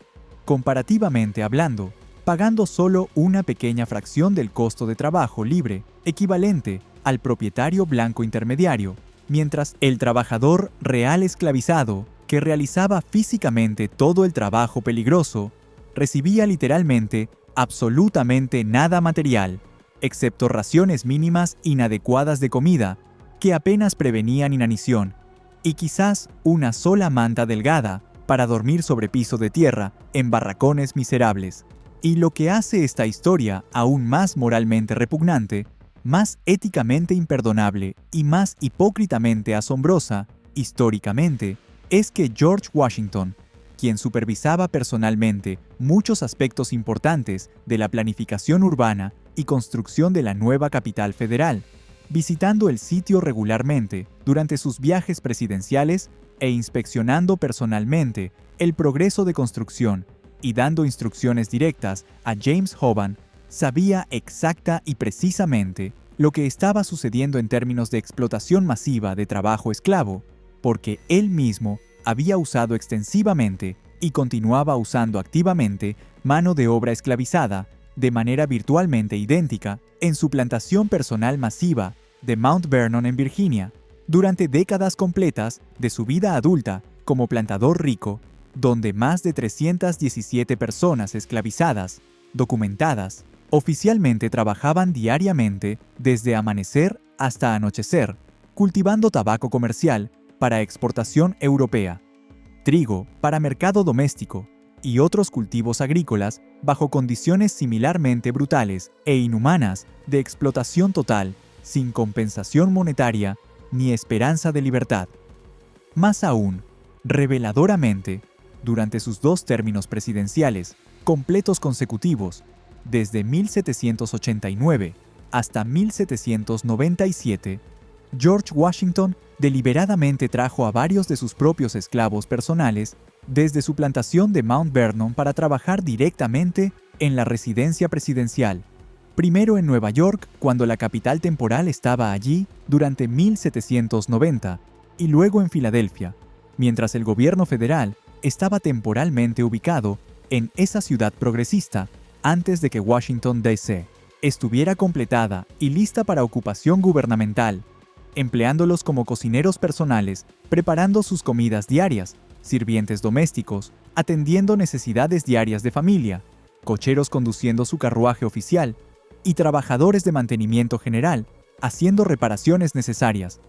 comparativamente hablando, pagando solo una pequeña fracción del costo de trabajo libre, equivalente al propietario blanco intermediario, mientras el trabajador real esclavizado, que realizaba físicamente todo el trabajo peligroso, recibía literalmente absolutamente nada material, excepto raciones mínimas inadecuadas de comida, que apenas prevenían inanición, y quizás una sola manta delgada para dormir sobre piso de tierra en barracones miserables. Y lo que hace esta historia aún más moralmente repugnante, más éticamente imperdonable y más hipócritamente asombrosa, históricamente, es que George Washington, quien supervisaba personalmente muchos aspectos importantes de la planificación urbana y construcción de la nueva capital federal, visitando el sitio regularmente durante sus viajes presidenciales e inspeccionando personalmente el progreso de construcción y dando instrucciones directas a James Hoban, sabía exacta y precisamente lo que estaba sucediendo en términos de explotación masiva de trabajo esclavo, porque él mismo había usado extensivamente y continuaba usando activamente mano de obra esclavizada de manera virtualmente idéntica en su plantación personal masiva de Mount Vernon en Virginia, durante décadas completas de su vida adulta como plantador rico, donde más de 317 personas esclavizadas, documentadas, oficialmente trabajaban diariamente desde amanecer hasta anochecer, cultivando tabaco comercial para exportación europea, trigo para mercado doméstico y otros cultivos agrícolas bajo condiciones similarmente brutales e inhumanas de explotación total, sin compensación monetaria ni esperanza de libertad. Más aún, Reveladoramente, durante sus 2 términos presidenciales, completos consecutivos, desde 1789 hasta 1797, George Washington deliberadamente trajo a varios de sus propios esclavos personales desde su plantación de Mount Vernon para trabajar directamente en la residencia presidencial. Primero en Nueva York, cuando la capital temporal estaba allí durante 1790, y luego en Filadelfia, mientras el gobierno federal estaba temporalmente ubicado en esa ciudad progresista antes de que Washington, D.C. estuviera completada y lista para ocupación gubernamental, empleándolos como cocineros personales, preparando sus comidas diarias, sirvientes domésticos, atendiendo necesidades diarias de familia, cocheros conduciendo su carruaje oficial y trabajadores de mantenimiento general, haciendo reparaciones necesarias.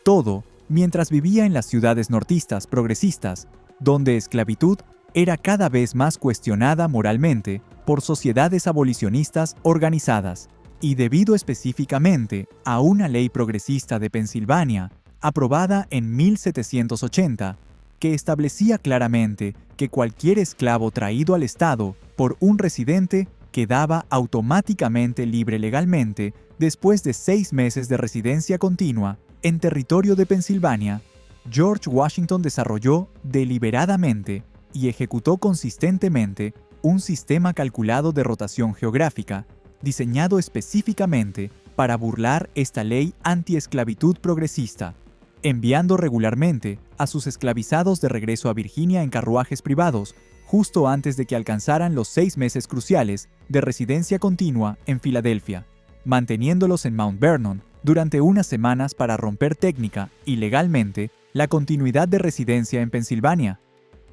Todo mientras vivía en las ciudades nortistas progresistas, donde esclavitud era cada vez más cuestionada moralmente por sociedades abolicionistas organizadas, y debido específicamente a una ley progresista de Pensilvania, aprobada en 1780, que establecía claramente que cualquier esclavo traído al Estado por un residente quedaba automáticamente libre legalmente después de 6 meses de residencia continua en territorio de Pensilvania. George Washington desarrolló deliberadamente y ejecutó consistentemente un sistema calculado de rotación geográfica, diseñado específicamente para burlar esta ley anti-esclavitud progresista, enviando regularmente a sus esclavizados de regreso a Virginia en carruajes privados, justo antes de que alcanzaran los 6 meses cruciales de residencia continua en Filadelfia, manteniéndolos en Mount Vernon durante unas semanas para romper técnica y legalmente la continuidad de residencia en Pensilvania,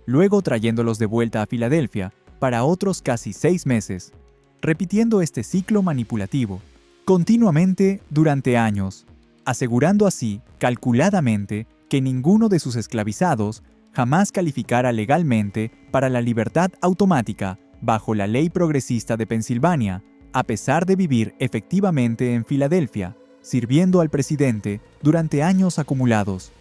luego trayéndolos de vuelta a Filadelfia para otros casi 6 meses, repitiendo este ciclo manipulativo continuamente durante años, asegurando así calculadamente que ninguno de sus esclavizados jamás calificara legalmente para la libertad automática bajo la ley progresista de Pensilvania, a pesar de vivir efectivamente en Filadelfia, sirviendo al presidente durante años acumulados.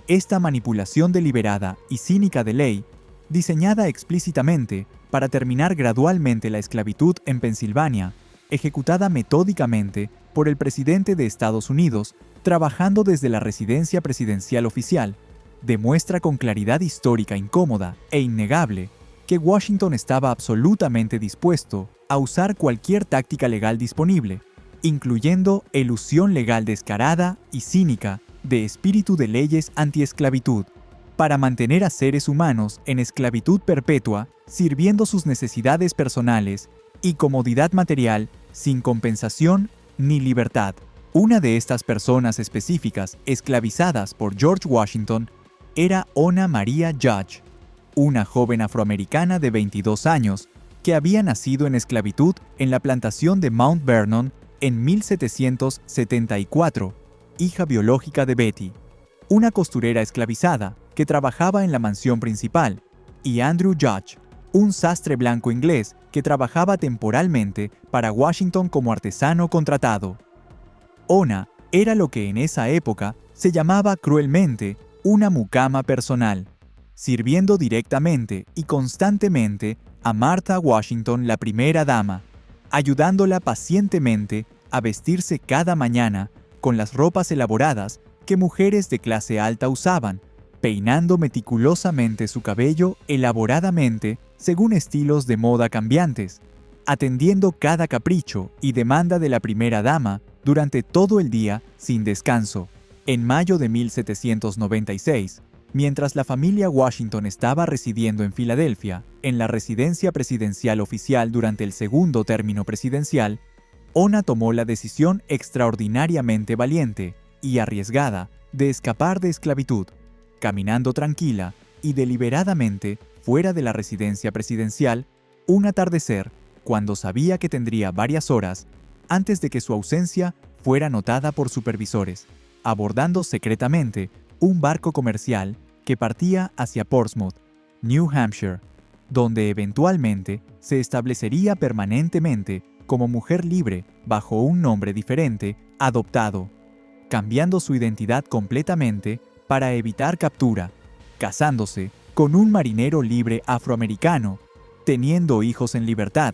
Esta manipulación deliberada y cínica de ley, diseñada explícitamente para terminar gradualmente la esclavitud en Pensilvania, ejecutada metódicamente por el presidente de Estados Unidos, trabajando desde la residencia presidencial oficial, demuestra con claridad histórica incómoda e innegable que Washington estaba absolutamente dispuesto a usar cualquier táctica legal disponible, incluyendo elusión legal descarada y cínica de espíritu de leyes antiesclavitud, para mantener a seres humanos en esclavitud perpetua, sirviendo sus necesidades personales y comodidad material sin compensación ni libertad. Una de estas personas específicas esclavizadas por George Washington era Ona Maria Judge, una joven afroamericana de 22 años que había nacido en esclavitud en la plantación de Mount Vernon en 1774, hija biológica de Betty, una costurera esclavizada que trabajaba en la mansión principal, y Andrew Judge, un sastre blanco inglés que trabajaba temporalmente para Washington como artesano contratado. Ona era lo que en esa época se llamaba cruelmente una mucama personal, sirviendo directamente y constantemente a Martha Washington, la primera dama, ayudándola pacientemente a vestirse cada mañana con las ropas elaboradas que mujeres de clase alta usaban, peinando meticulosamente su cabello elaboradamente según estilos de moda cambiantes, atendiendo cada capricho y demanda de la primera dama durante todo el día sin descanso. En mayo de 1796, mientras la familia Washington estaba residiendo en Filadelfia, en la residencia presidencial oficial durante el segundo término presidencial, Ona tomó la decisión extraordinariamente valiente y arriesgada de escapar de esclavitud, caminando tranquila y deliberadamente fuera de la residencia presidencial un atardecer cuando sabía que tendría varias horas antes de que su ausencia fuera notada por supervisores, abordando secretamente un barco comercial que partía hacia Portsmouth, New Hampshire, donde eventualmente se establecería permanentemente como mujer libre bajo un nombre diferente, adoptado, cambiando su identidad completamente para evitar captura, casándose con un marinero libre afroamericano, teniendo hijos en libertad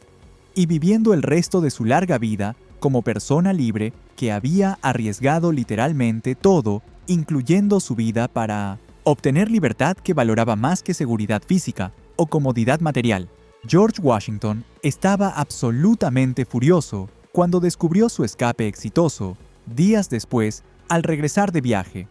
y viviendo el resto de su larga vida como persona libre que había arriesgado literalmente todo, incluyendo su vida para obtener libertad que valoraba más que seguridad física o comodidad material. George Washington estaba absolutamente furioso cuando descubrió su escape exitoso días después al regresar de viaje,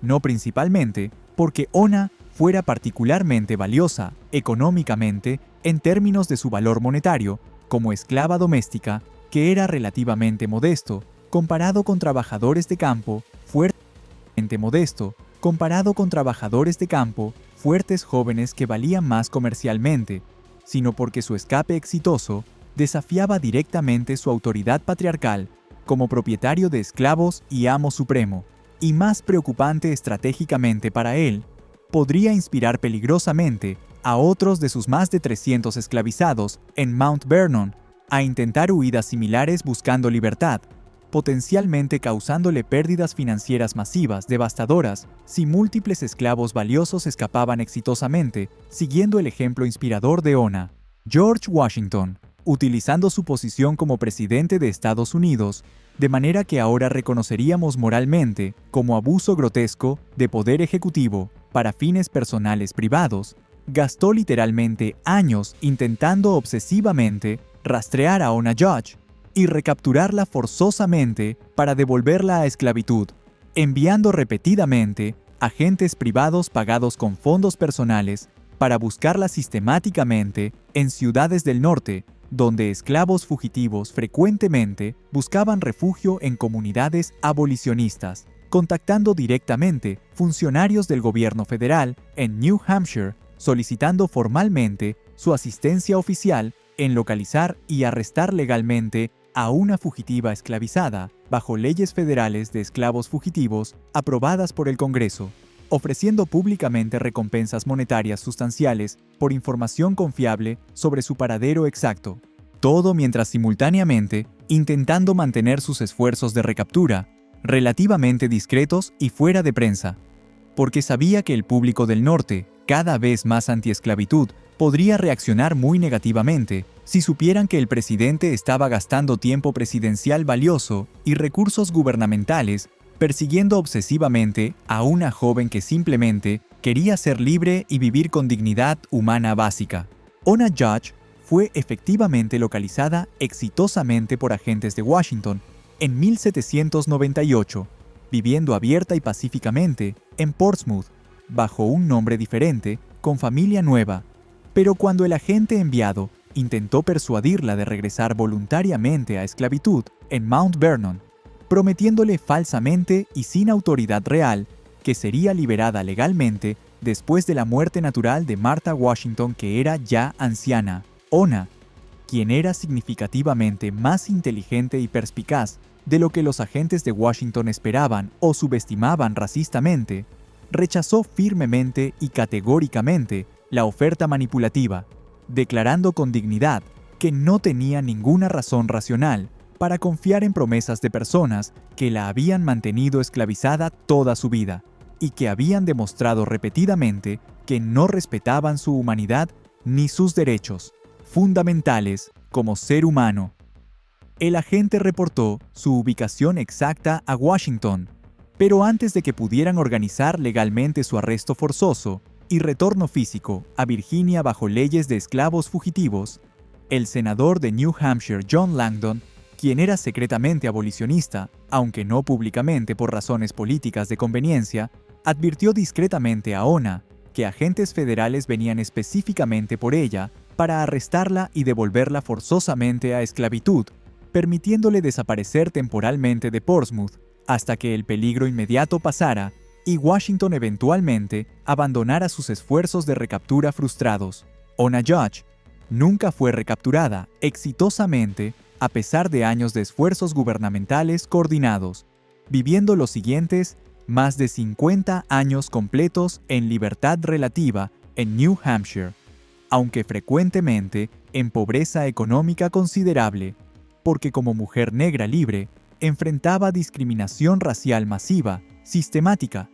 no principalmente porque Ona fuera particularmente valiosa económicamente en términos de su valor monetario como esclava doméstica, que era relativamente modesto comparado con trabajadores de campo fuertemente modesto comparado con trabajadores de campo fuertes jóvenes que valían más comercialmente, sino porque su escape exitoso desafiaba directamente su autoridad patriarcal como propietario de esclavos y amo supremo, y más preocupante estratégicamente para él, podría inspirar peligrosamente a otros de sus más de 300 esclavizados en Mount Vernon a intentar huidas similares buscando libertad, potencialmente causándole pérdidas financieras masivas devastadoras si múltiples esclavos valiosos escapaban exitosamente, siguiendo el ejemplo inspirador de Ona. George Washington, utilizando su posición como presidente de Estados Unidos, de manera que ahora reconoceríamos moralmente como abuso grotesco de poder ejecutivo para fines personales privados, gastó literalmente años intentando obsesivamente rastrear a Ona Judge y recapturarla forzosamente para devolverla a esclavitud, enviando repetidamente agentes privados pagados con fondos personales para buscarla sistemáticamente en ciudades del norte, donde esclavos fugitivos frecuentemente buscaban refugio en comunidades abolicionistas, contactando directamente funcionarios del gobierno federal en New Hampshire, solicitando formalmente su asistencia oficial en localizar y arrestar legalmente a una fugitiva esclavizada bajo leyes federales de esclavos fugitivos aprobadas por el Congreso, ofreciendo públicamente recompensas monetarias sustanciales por información confiable sobre su paradero exacto. Todo mientras simultáneamente intentando mantener sus esfuerzos de recaptura relativamente discretos y fuera de prensa, porque sabía que el público del norte, cada vez más antiesclavitud, podría reaccionar muy negativamente si supieran que el presidente estaba gastando tiempo presidencial valioso y recursos gubernamentales persiguiendo obsesivamente a una joven que simplemente quería ser libre y vivir con dignidad humana básica. Ona Judge fue efectivamente localizada exitosamente por agentes de Washington en 1798, viviendo abierta y pacíficamente en Portsmouth, bajo un nombre diferente, con familia nueva. Pero cuando el agente enviado intentó persuadirla de regresar voluntariamente a esclavitud en Mount Vernon, prometiéndole falsamente y sin autoridad real que sería liberada legalmente después de la muerte natural de Martha Washington, que era ya anciana, Ona, quien era significativamente más inteligente y perspicaz de lo que los agentes de Washington esperaban o subestimaban racistamente, rechazó firmemente y categóricamente la oferta manipulativa, declarando con dignidad que no tenía ninguna razón racional para confiar en promesas de personas que la habían mantenido esclavizada toda su vida y que habían demostrado repetidamente que no respetaban su humanidad ni sus derechos fundamentales como ser humano. El agente reportó su ubicación exacta a Washington, pero antes de que pudieran organizar legalmente su arresto forzoso y retorno físico a Virginia bajo leyes de esclavos fugitivos, el senador de New Hampshire John Langdon, quien era secretamente abolicionista, aunque no públicamente por razones políticas de conveniencia, advirtió discretamente a Ona que agentes federales venían específicamente por ella para arrestarla y devolverla forzosamente a esclavitud, permitiéndole desaparecer temporalmente de Portsmouth hasta que el peligro inmediato pasara y Washington eventualmente abandonara sus esfuerzos de recaptura frustrados. Ona Judge nunca fue recapturada exitosamente a pesar de años de esfuerzos gubernamentales coordinados, viviendo los siguientes más de 50 años completos en libertad relativa en New Hampshire, aunque frecuentemente en pobreza económica considerable, porque como mujer negra libre, enfrentaba discriminación racial masiva, sistemática,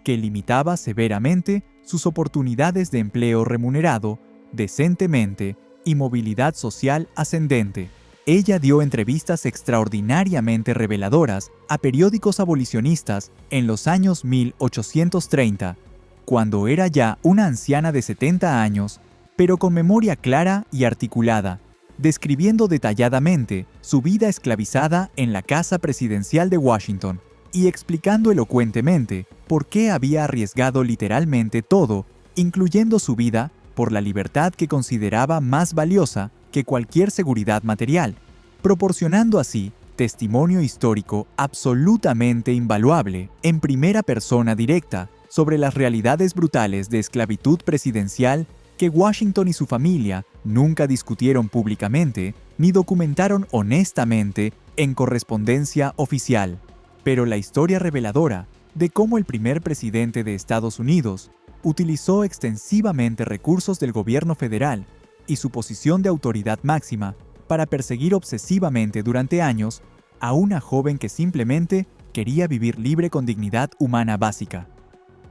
que limitaba severamente sus oportunidades de empleo remunerado decentemente y movilidad social ascendente. Ella dio entrevistas extraordinariamente reveladoras a periódicos abolicionistas en los años 1830, cuando era ya una anciana de 70 años, pero con memoria clara y articulada, describiendo detalladamente su vida esclavizada en la Casa Presidencial de Washington y explicando elocuentemente por qué había arriesgado literalmente todo, incluyendo su vida, por la libertad que consideraba más valiosa que cualquier seguridad material, proporcionando así testimonio histórico absolutamente invaluable en primera persona directa sobre las realidades brutales de esclavitud presidencial que Washington y su familia nunca discutieron públicamente ni documentaron honestamente en correspondencia oficial. Pero la historia reveladora de cómo el primer presidente de Estados Unidos utilizó extensivamente recursos del gobierno federal y su posición de autoridad máxima para perseguir obsesivamente durante años a una joven que simplemente quería vivir libre con dignidad humana básica.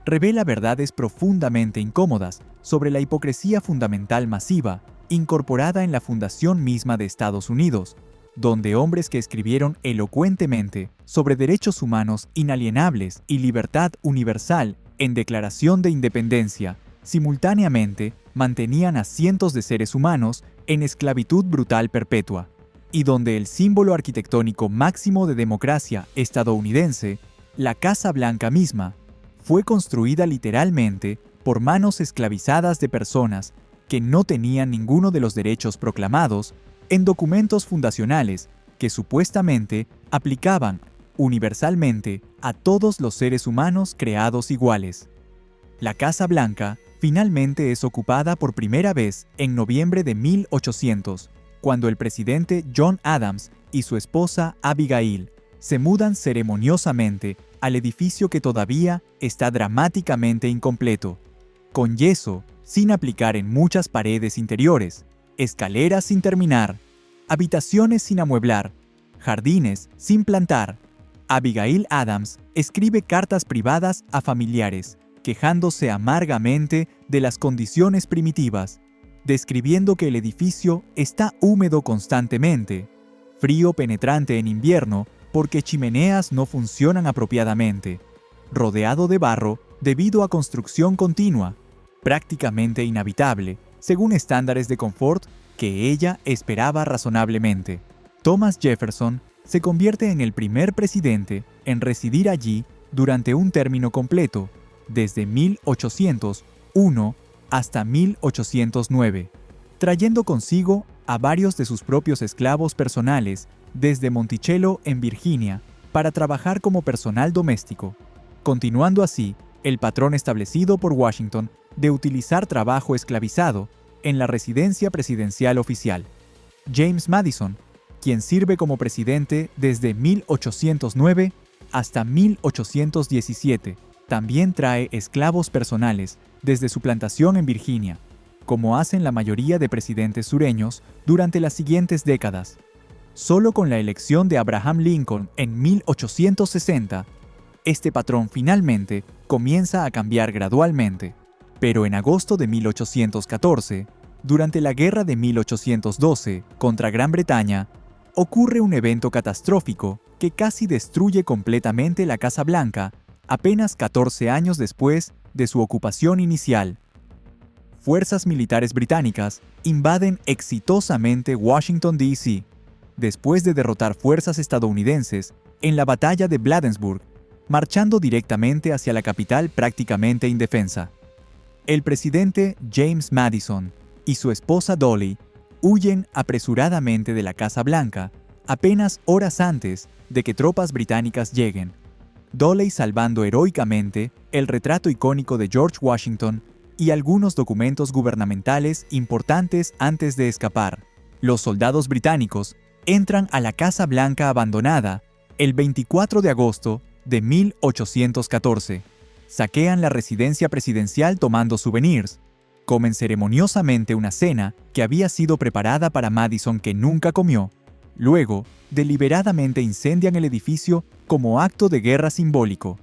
Revela verdades profundamente incómodas sobre la hipocresía fundamental masiva incorporada en la fundación misma de Estados Unidos, donde hombres que escribieron elocuentemente sobre derechos humanos inalienables y libertad universal en declaración de independencia, simultáneamente mantenían a cientos de seres humanos en esclavitud brutal perpetua, y donde el símbolo arquitectónico máximo de democracia estadounidense, la Casa Blanca misma, fue construida literalmente por manos esclavizadas de personas que no tenían ninguno de los derechos proclamados en documentos fundacionales que supuestamente aplicaban universalmente a todos los seres humanos creados iguales. La Casa Blanca finalmente es ocupada por primera vez en noviembre de 1800, cuando el presidente John Adams y su esposa Abigail se mudan ceremoniosamente al edificio que todavía está dramáticamente incompleto, con yeso sin aplicar en muchas paredes interiores, escaleras sin terminar, habitaciones sin amueblar, jardines sin plantar. Abigail Adams escribe cartas privadas a familiares, quejándose amargamente de las condiciones primitivas, describiendo que el edificio está húmedo constantemente, frío penetrante en invierno porque chimeneas no funcionan apropiadamente, rodeado de barro debido a construcción continua, prácticamente inhabitable, según estándares de confort que ella esperaba razonablemente. Thomas Jefferson se convierte en el primer presidente en residir allí durante un término completo, desde 1801 hasta 1809, trayendo consigo a varios de sus propios esclavos personales desde Monticello, en Virginia, para trabajar como personal doméstico, continuando así el patrón establecido por Washington de utilizar trabajo esclavizado en la residencia presidencial oficial. James Madison, quien sirve como presidente desde 1809 hasta 1817, también trae esclavos personales desde su plantación en Virginia, como hacen la mayoría de presidentes sureños durante las siguientes décadas. Solo con la elección de Abraham Lincoln en 1860, este patrón finalmente comienza a cambiar gradualmente. Pero en agosto de 1814, durante la guerra de 1812 contra Gran Bretaña, ocurre un evento catastrófico que casi destruye completamente la Casa Blanca apenas 14 años después de su ocupación inicial. Fuerzas militares británicas invaden exitosamente Washington, D.C., después de derrotar fuerzas estadounidenses en la batalla de Bladensburg, marchando directamente hacia la capital prácticamente indefensa. El presidente James Madison y su esposa Dolly huyen apresuradamente de la Casa Blanca apenas horas antes de que tropas británicas lleguen. Dolly salvando heroicamente el retrato icónico de George Washington y algunos documentos gubernamentales importantes antes de escapar. Los soldados británicos entran a la Casa Blanca abandonada el 24 de agosto de 1814. Saquean la residencia presidencial tomando souvenirs. Comen ceremoniosamente una cena que había sido preparada para Madison que nunca comió. Luego, deliberadamente incendian el edificio como acto de guerra simbólico,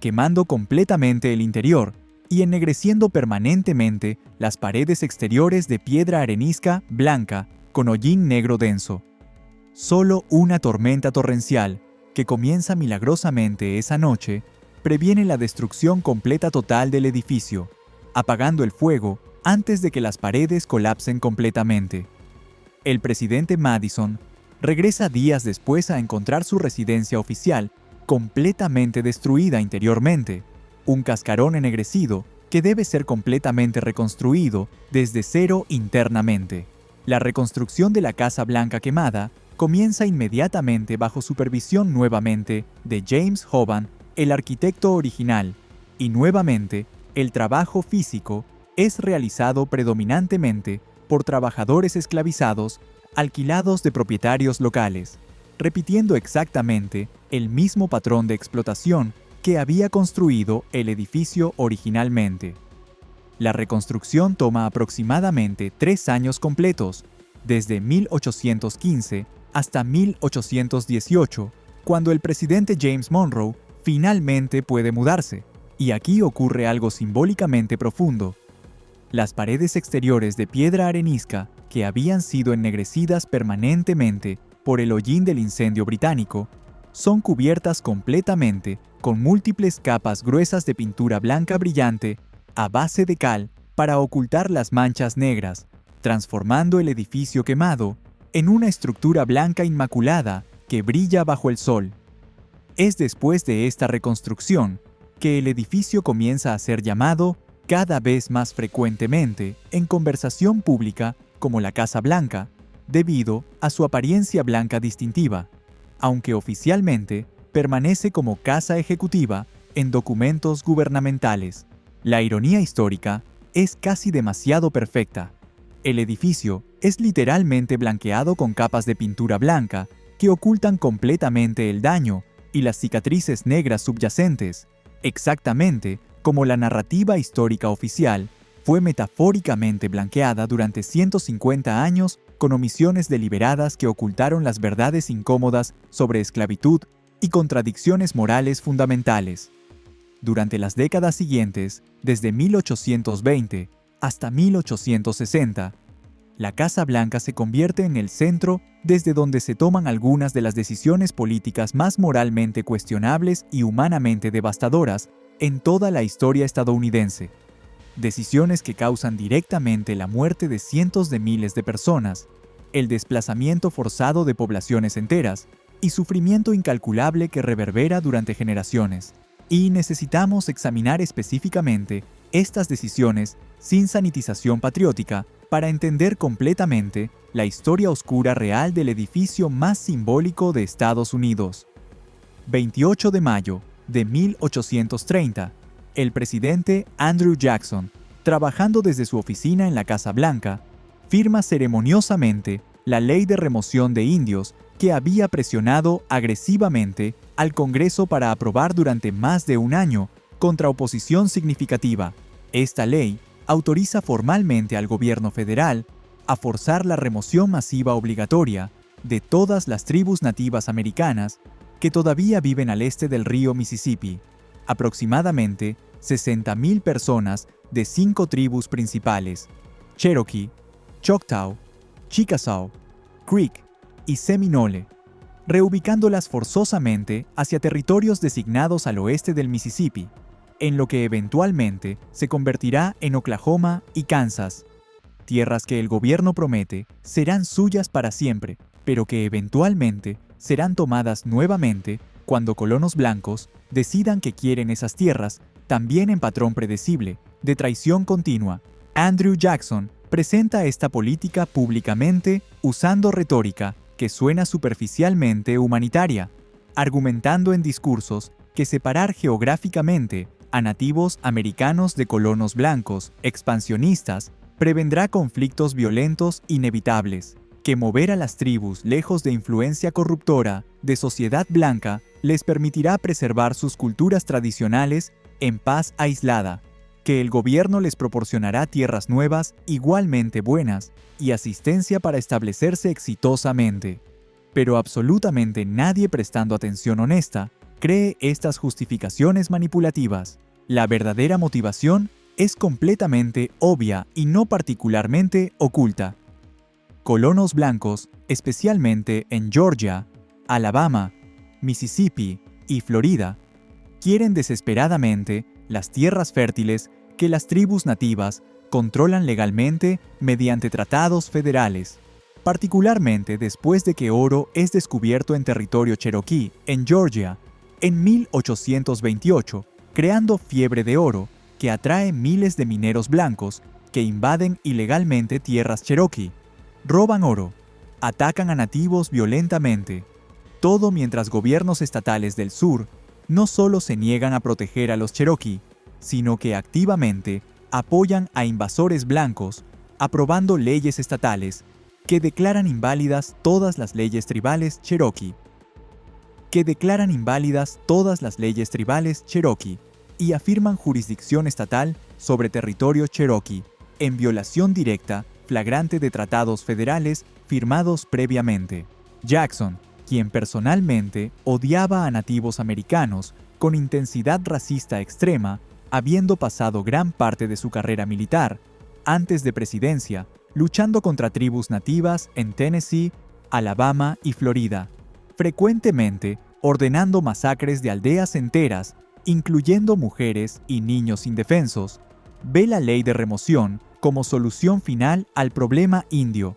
quemando completamente el interior y ennegreciendo permanentemente las paredes exteriores de piedra arenisca blanca con hollín negro denso. Solo una tormenta torrencial, que comienza milagrosamente esa noche, previene la destrucción completa total del edificio, apagando el fuego antes de que las paredes colapsen completamente. El presidente Madison regresa días después a encontrar su residencia oficial completamente destruida interiormente, un cascarón ennegrecido que debe ser completamente reconstruido desde cero internamente. La reconstrucción de la Casa Blanca quemada comienza inmediatamente bajo supervisión nuevamente de James Hoban, el arquitecto original, y nuevamente el trabajo físico es realizado predominantemente por trabajadores esclavizados alquilados de propietarios locales, repitiendo exactamente el mismo patrón de explotación que había construido el edificio originalmente. La reconstrucción toma aproximadamente 3 años completos, desde 1815 hasta 1818, cuando el presidente James Monroe finalmente puede mudarse, y aquí ocurre algo simbólicamente profundo. Las paredes exteriores de piedra arenisca, que habían sido ennegrecidas permanentemente por el hollín del incendio británico, son cubiertas completamente con múltiples capas gruesas de pintura blanca brillante a base de cal para ocultar las manchas negras, transformando el edificio quemado en una estructura blanca inmaculada que brilla bajo el sol. Es después de esta reconstrucción que el edificio comienza a ser llamado cada vez más frecuentemente en conversación pública como la Casa Blanca, debido a su apariencia blanca distintiva, aunque oficialmente permanece como Casa Ejecutiva en documentos gubernamentales. La ironía histórica es casi demasiado perfecta. El edificio es literalmente blanqueado con capas de pintura blanca que ocultan completamente el daño y las cicatrices negras subyacentes, exactamente como la narrativa histórica oficial fue metafóricamente blanqueada durante 150 años con omisiones deliberadas que ocultaron las verdades incómodas sobre esclavitud y contradicciones morales fundamentales. Durante las décadas siguientes, desde 1820 hasta 1860, la Casa Blanca se convierte en el centro desde donde se toman algunas de las decisiones políticas más moralmente cuestionables y humanamente devastadoras en toda la historia estadounidense. Decisiones que causan directamente la muerte de cientos de miles de personas, el desplazamiento forzado de poblaciones enteras y sufrimiento incalculable que reverbera durante generaciones. Y necesitamos examinar específicamente estas decisiones sin sanitización patriótica para entender completamente la historia oscura real del edificio más simbólico de Estados Unidos. 28 de mayo de 1830, el presidente Andrew Jackson, trabajando desde su oficina en la Casa Blanca, firma ceremoniosamente la Ley de Remoción de Indios que había presionado agresivamente al Congreso para aprobar durante más de un año, contra oposición significativa. Esta ley autoriza formalmente al gobierno federal a forzar la remoción masiva obligatoria de todas las tribus nativas americanas que todavía viven al este del río Mississippi, aproximadamente 60,000 personas de 5 tribus principales: Cherokee, Choctaw, Chickasaw, Creek y Seminole, reubicándolas forzosamente hacia territorios designados al oeste del Mississippi, en lo que eventualmente se convertirá en Oklahoma y Kansas, tierras que el gobierno promete serán suyas para siempre, pero que eventualmente serán tomadas nuevamente cuando colonos blancos decidan que quieren esas tierras, también en patrón predecible, de traición continua. Andrew Jackson presenta esta política públicamente usando retórica que suena superficialmente humanitaria, argumentando en discursos que separar geográficamente a nativos americanos de colonos blancos expansionistas prevendrá conflictos violentos inevitables, que mover a las tribus lejos de influencia corruptora de sociedad blanca les permitirá preservar sus culturas tradicionales en paz aislada, que el gobierno les proporcionará tierras nuevas igualmente buenas y asistencia para establecerse exitosamente. Pero absolutamente nadie prestando atención honesta cree estas justificaciones manipulativas. La verdadera motivación es completamente obvia y no particularmente oculta. Colonos blancos, especialmente en Georgia, Alabama, Mississippi y Florida, quieren desesperadamente las tierras fértiles que las tribus nativas controlan legalmente mediante tratados federales, particularmente después de que oro es descubierto en territorio cherokee, en Georgia, en 1828, creando fiebre de oro que atrae miles de mineros blancos que invaden ilegalmente tierras cherokee, roban oro, atacan a nativos violentamente, todo mientras gobiernos estatales del sur no solo se niegan a proteger a los cherokee, sino que activamente apoyan a invasores blancos, aprobando leyes estatales que declaran inválidas todas las leyes tribales cherokee. Y afirman jurisdicción estatal sobre territorio cherokee, en violación directa, flagrante de tratados federales firmados previamente. Jackson, quien personalmente odiaba a nativos americanos con intensidad racista extrema, habiendo pasado gran parte de su carrera militar, antes de presidencia, luchando contra tribus nativas en Tennessee, Alabama y Florida, frecuentemente ordenando masacres de aldeas enteras, incluyendo mujeres y niños indefensos, ve la ley de remoción como solución final al problema indio,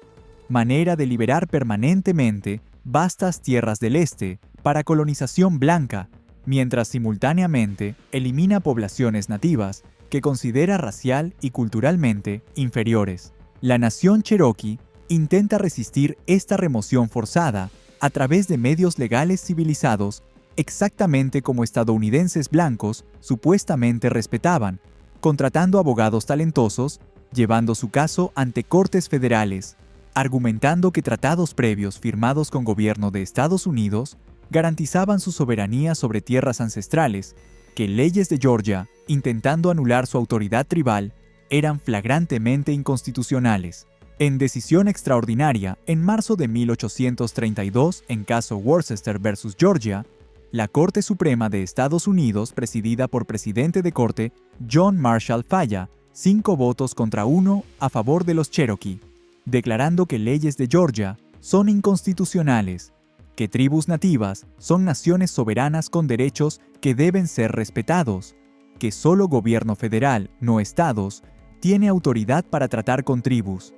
manera de liberar permanentemente vastas tierras del este para colonización blanca, mientras simultáneamente elimina poblaciones nativas que considera racial y culturalmente inferiores. La nación cherokee intenta resistir esta remoción forzada a través de medios legales civilizados, exactamente como estadounidenses blancos supuestamente respetaban, contratando abogados talentosos, llevando su caso ante cortes federales, argumentando que tratados previos firmados con gobierno de Estados Unidos garantizaban su soberanía sobre tierras ancestrales, que leyes de Georgia, intentando anular su autoridad tribal, eran flagrantemente inconstitucionales. En decisión extraordinaria, en marzo de 1832, en caso Worcester vs. Georgia, la Corte Suprema de Estados Unidos, presidida por presidente de corte John Marshall, falla 5 votos contra 1 a favor de los Cherokee, declarando que leyes de Georgia son inconstitucionales, que tribus nativas son naciones soberanas con derechos que deben ser respetados, que solo gobierno federal, no estados, tiene autoridad para tratar con tribus.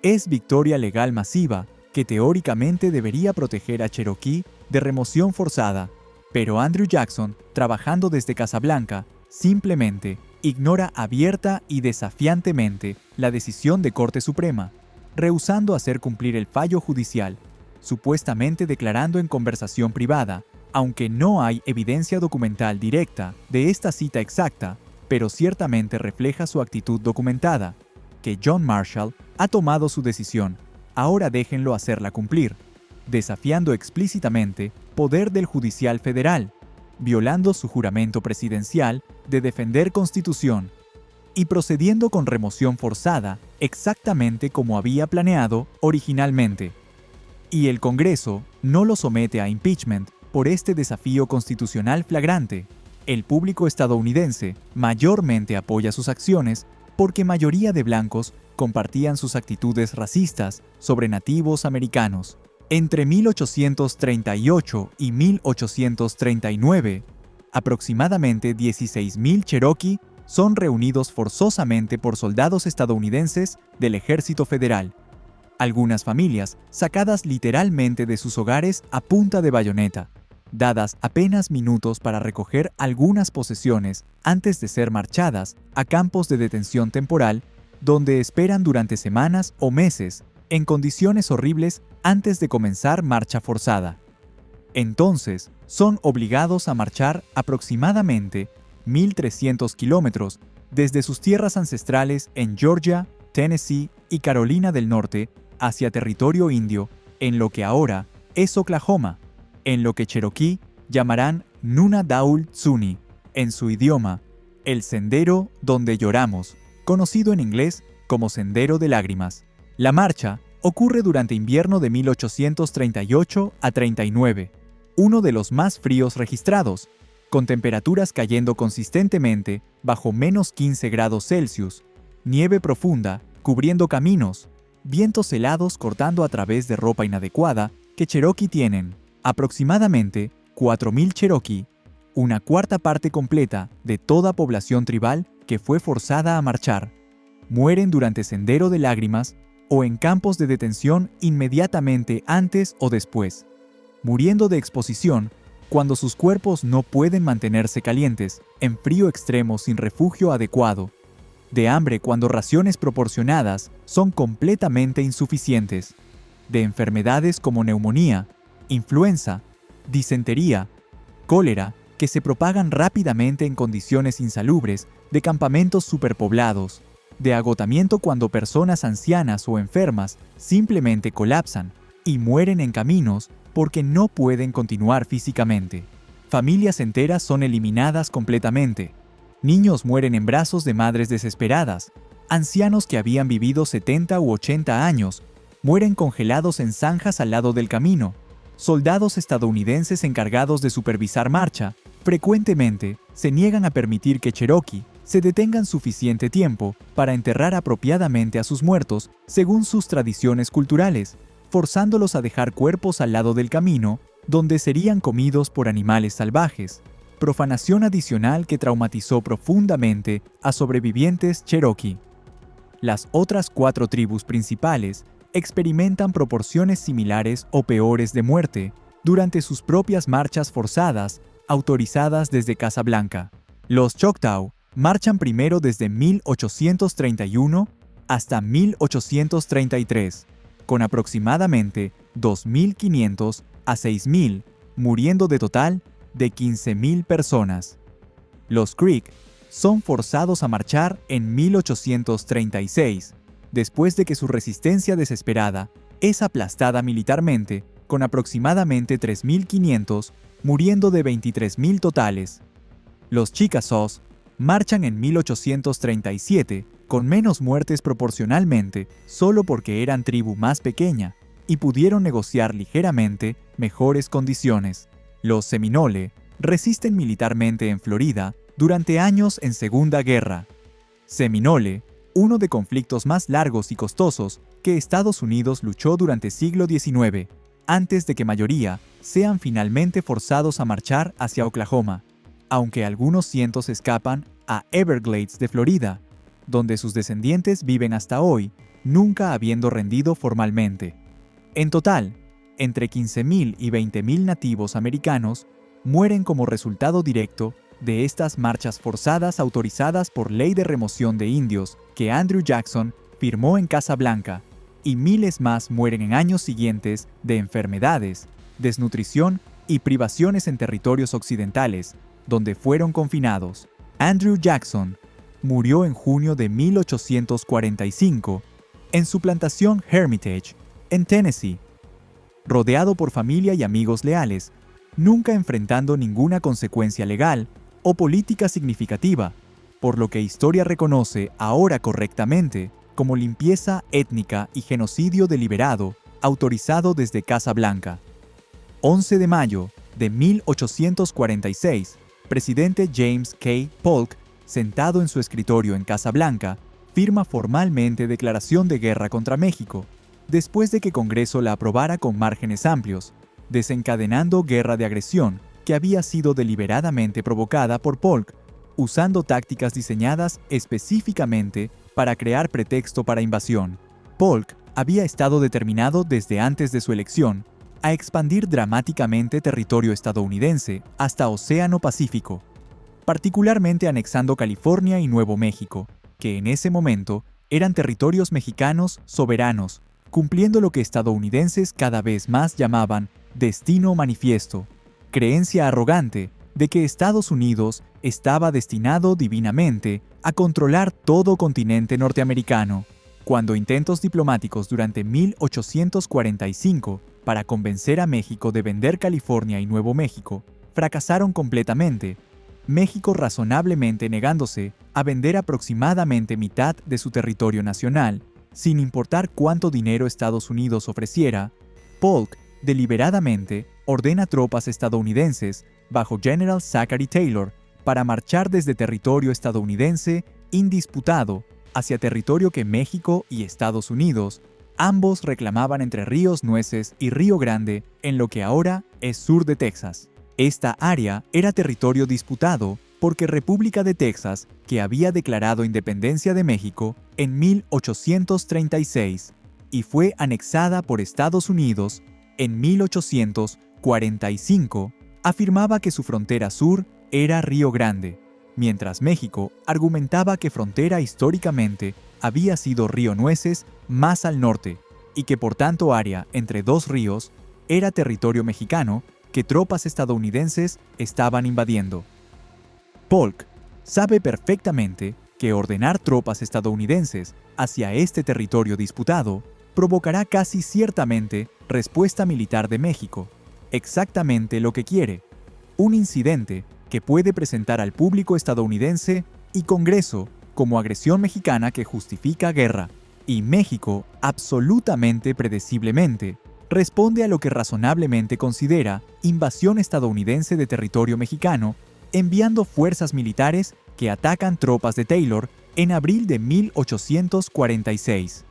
Es victoria legal masiva que teóricamente debería proteger a Cherokee de remoción forzada, pero Andrew Jackson, trabajando desde Casablanca, simplemente ignora abierta y desafiantemente la decisión de Corte Suprema, rehusando hacer cumplir el fallo judicial, supuestamente declarando en conversación privada, aunque no hay evidencia documental directa de esta cita exacta, pero ciertamente refleja su actitud documentada, que John Marshall ha tomado su decisión, ahora déjenlo hacerla cumplir, desafiando explícitamente poder del judicial federal, violando su juramento presidencial de defender Constitución y procediendo con remoción forzada exactamente como había planeado originalmente. Y el Congreso no lo somete a impeachment por este desafío constitucional flagrante. El público estadounidense mayormente apoya sus acciones porque mayoría de blancos compartían sus actitudes racistas sobre nativos americanos. Entre 1838 y 1839, aproximadamente 16,000 Cherokee son reunidos forzosamente por soldados estadounidenses del Ejército Federal. Algunas familias sacadas literalmente de sus hogares a punta de bayoneta, dadas apenas minutos para recoger algunas posesiones antes de ser marchadas a campos de detención temporal, donde esperan durante semanas o meses en condiciones horribles antes de comenzar marcha forzada. Entonces, son obligados a marchar aproximadamente 1,300 kilómetros desde sus tierras ancestrales en Georgia, Tennessee y Carolina del Norte hacia territorio indio, en lo que ahora es Oklahoma, en lo que Cherokee llamarán Nuna Daul Tsuni, en su idioma, el sendero donde lloramos, conocido en inglés como Sendero de Lágrimas. La marcha ocurre durante invierno de 1838 a 39, uno de los más fríos registrados, con temperaturas cayendo consistentemente bajo -15 °C, nieve profunda cubriendo caminos, vientos helados cortando a través de ropa inadecuada que Cherokee tienen. Aproximadamente 4.000 Cherokee, una cuarta parte completa de toda población tribal que fue forzada a marchar, mueren durante Sendero de Lágrimas o en campos de detención inmediatamente antes o después, muriendo de exposición cuando sus cuerpos no pueden mantenerse calientes, en frío extremo sin refugio adecuado, de hambre cuando raciones proporcionadas son completamente insuficientes, de enfermedades como neumonía, influenza, disentería, cólera, que se propagan rápidamente en condiciones insalubres de campamentos superpoblados, de agotamiento cuando personas ancianas o enfermas simplemente colapsan y mueren en caminos porque no pueden continuar físicamente. Familias enteras son eliminadas completamente. Niños mueren en brazos de madres desesperadas. Ancianos que habían vivido 70 u 80 años mueren congelados en zanjas al lado del camino. Soldados estadounidenses encargados de supervisar marcha frecuentemente se niegan a permitir que Cherokee se detengan suficiente tiempo para enterrar apropiadamente a sus muertos según sus tradiciones culturales, forzándolos a dejar cuerpos al lado del camino, donde serían comidos por animales salvajes. Profanación adicional que traumatizó profundamente a sobrevivientes Cherokee. Las otras 4 tribus principales experimentan proporciones similares o peores de muerte durante sus propias marchas forzadas autorizadas desde Casablanca. Los Choctaw marchan primero desde 1831 hasta 1833, con aproximadamente 2.500 a 6.000, muriendo de total de 15.000 personas. Los Creek son forzados a marchar en 1836, después de que su resistencia desesperada es aplastada militarmente, con aproximadamente 3.500, muriendo de 23.000 totales. Los Chickasaws marchan en 1837, con menos muertes proporcionalmente, solo porque eran tribu más pequeña y pudieron negociar ligeramente mejores condiciones. Los Seminole resisten militarmente en Florida durante años en Segunda Guerra. Seminole, uno de conflictos más largos y costosos que Estados Unidos luchó durante siglo XIX, antes de que mayoría sean finalmente forzados a marchar hacia Oklahoma, aunque algunos cientos escapan a Everglades de Florida, donde sus descendientes viven hasta hoy, nunca habiendo rendido formalmente. En total, entre 15.000 y 20.000 nativos americanos mueren como resultado directo de estas marchas forzadas autorizadas por Ley de Remoción de Indios que Andrew Jackson firmó en Casablanca, y miles más mueren en años siguientes de enfermedades, desnutrición y privaciones en territorios occidentales, donde fueron confinados. Andrew Jackson murió en junio de 1845 en su plantación Hermitage, en Tennessee, rodeado por familia y amigos leales, nunca enfrentando ninguna consecuencia legal o política significativa, por lo que historia reconoce ahora correctamente como limpieza étnica y genocidio deliberado autorizado desde Casablanca. 11 de mayo de 1846, presidente James K. Polk, sentado en su escritorio en Casablanca, firma formalmente declaración de guerra contra México, después de que Congreso la aprobara con márgenes amplios, desencadenando guerra de agresión que había sido deliberadamente provocada por Polk, usando tácticas diseñadas específicamente para crear pretexto para invasión. Polk había estado determinado desde antes de su elección a expandir dramáticamente territorio estadounidense hasta Océano Pacífico, particularmente anexando California y Nuevo México, que en ese momento eran territorios mexicanos soberanos, cumpliendo lo que estadounidenses cada vez más llamaban destino manifiesto, creencia arrogante de que Estados Unidos estaba destinado divinamente a controlar todo continente norteamericano, cuando intentos diplomáticos durante 1845 para convencer a México de vender California y Nuevo México fracasaron completamente, México razonablemente negándose a vender aproximadamente mitad de su territorio nacional, sin importar cuánto dinero Estados Unidos ofreciera. Polk deliberadamente ordena tropas estadounidenses bajo General Zachary Taylor para marchar desde territorio estadounidense indisputado hacia territorio que México y Estados Unidos ambos reclamaban entre Ríos Nueces y Río Grande en lo que ahora es sur de Texas. Esta área era territorio disputado porque República de Texas, que había declarado independencia de México en 1836 y fue anexada por Estados Unidos en 1845, afirmaba que su frontera sur era Río Grande, mientras México argumentaba que frontera históricamente había sido Río Nueces más al norte y que por tanto área entre dos ríos era territorio mexicano que tropas estadounidenses estaban invadiendo. Polk sabe perfectamente que ordenar tropas estadounidenses hacia este territorio disputado provocará casi ciertamente respuesta militar de México, exactamente lo que quiere, un incidente que puede presentar al público estadounidense y Congreso como agresión mexicana que justifica guerra, y México, absolutamente predeciblemente, responde a lo que razonablemente considera invasión estadounidense de territorio mexicano, enviando fuerzas militares que atacan tropas de Taylor en abril de 1846.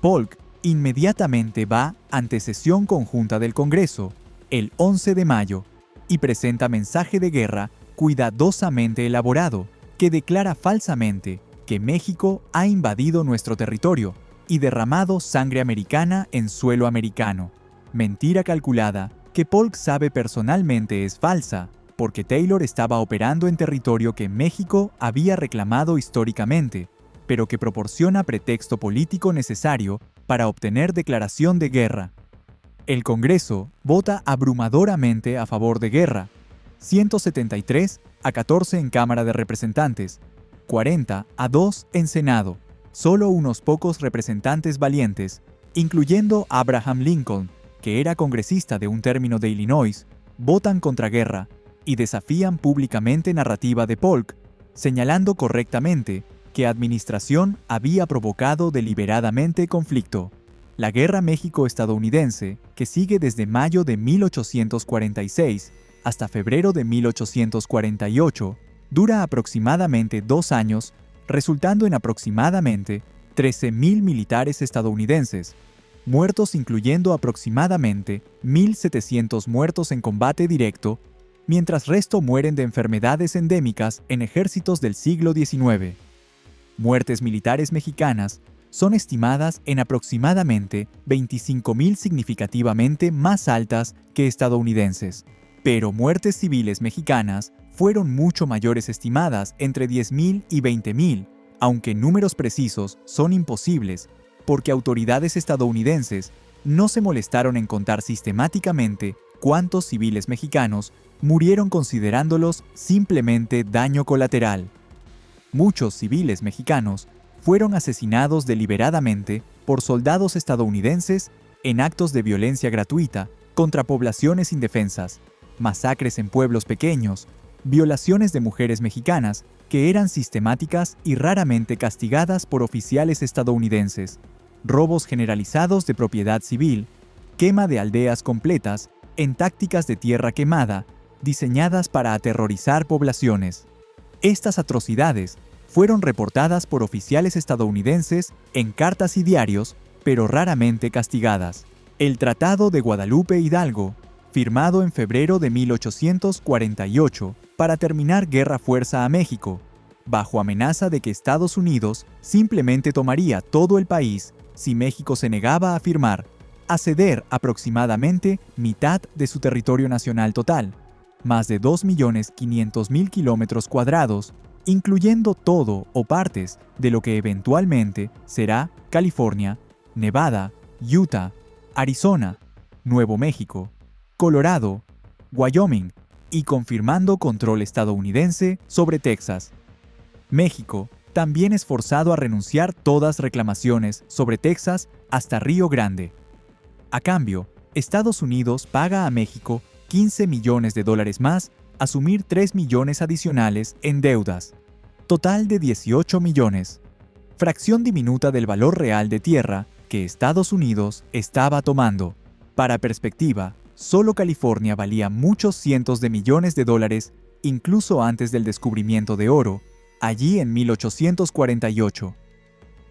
Polk inmediatamente va ante sesión conjunta del Congreso, el 11 de mayo, y presenta mensaje de guerra cuidadosamente elaborado que declara falsamente que México ha invadido nuestro territorio y derramado sangre americana en suelo americano. Mentira calculada que Polk sabe personalmente es falsa, porque Taylor estaba operando en territorio que México había reclamado históricamente, pero que proporciona pretexto político necesario para obtener declaración de guerra. El Congreso vota abrumadoramente a favor de guerra, 173 a 14 en Cámara de Representantes, 40 a 2 en Senado. Solo unos pocos representantes valientes, incluyendo Abraham Lincoln, que era congresista de un término de Illinois, votan contra guerra y desafían públicamente narrativa de Polk, señalando correctamente que administración había provocado deliberadamente conflicto. La guerra México-estadounidense, que sigue desde mayo de 1846 hasta febrero de 1848, dura aproximadamente 2 años, resultando en aproximadamente 13,000 militares estadounidenses, muertos incluyendo aproximadamente 1,700 muertos en combate directo, mientras resto mueren de enfermedades endémicas en ejércitos del siglo XIX. Muertes militares mexicanas son estimadas en aproximadamente 25,000 significativamente más altas que estadounidenses, pero muertes civiles mexicanas fueron mucho mayores estimadas entre 10,000 y 20,000, aunque números precisos son imposibles, porque autoridades estadounidenses no se molestaron en contar sistemáticamente cuántos civiles mexicanos murieron considerándolos simplemente daño colateral. Muchos civiles mexicanos fueron asesinados deliberadamente por soldados estadounidenses en actos de violencia gratuita contra poblaciones indefensas, masacres en pueblos pequeños, violaciones de mujeres mexicanas que eran sistemáticas y raramente castigadas por oficiales estadounidenses, robos generalizados de propiedad civil, quema de aldeas completas en tácticas de tierra quemada diseñadas para aterrorizar poblaciones. Estas atrocidades fueron reportadas por oficiales estadounidenses en cartas y diarios, pero raramente castigadas. El Tratado de Guadalupe Hidalgo, firmado en febrero de 1848 para terminar guerra fuerza a México, bajo amenaza de que Estados Unidos simplemente tomaría todo el país si México se negaba a firmar, a ceder aproximadamente mitad de su territorio nacional total, más de 2,500,000 kilómetros cuadrados, incluyendo todo o partes de lo que eventualmente será California, Nevada, Utah, Arizona, Nuevo México, Colorado, Wyoming y confirmando control estadounidense sobre Texas. México también es forzado a renunciar todas reclamaciones sobre Texas hasta Río Grande. A cambio, Estados Unidos paga a México $15 millones más, asumir 3 millones adicionales en deudas. Total de 18 millones. Fracción diminuta del valor real de tierra que Estados Unidos estaba tomando. Para perspectiva, solo California valía muchos cientos de millones de dólares incluso antes del descubrimiento de oro, allí en 1848.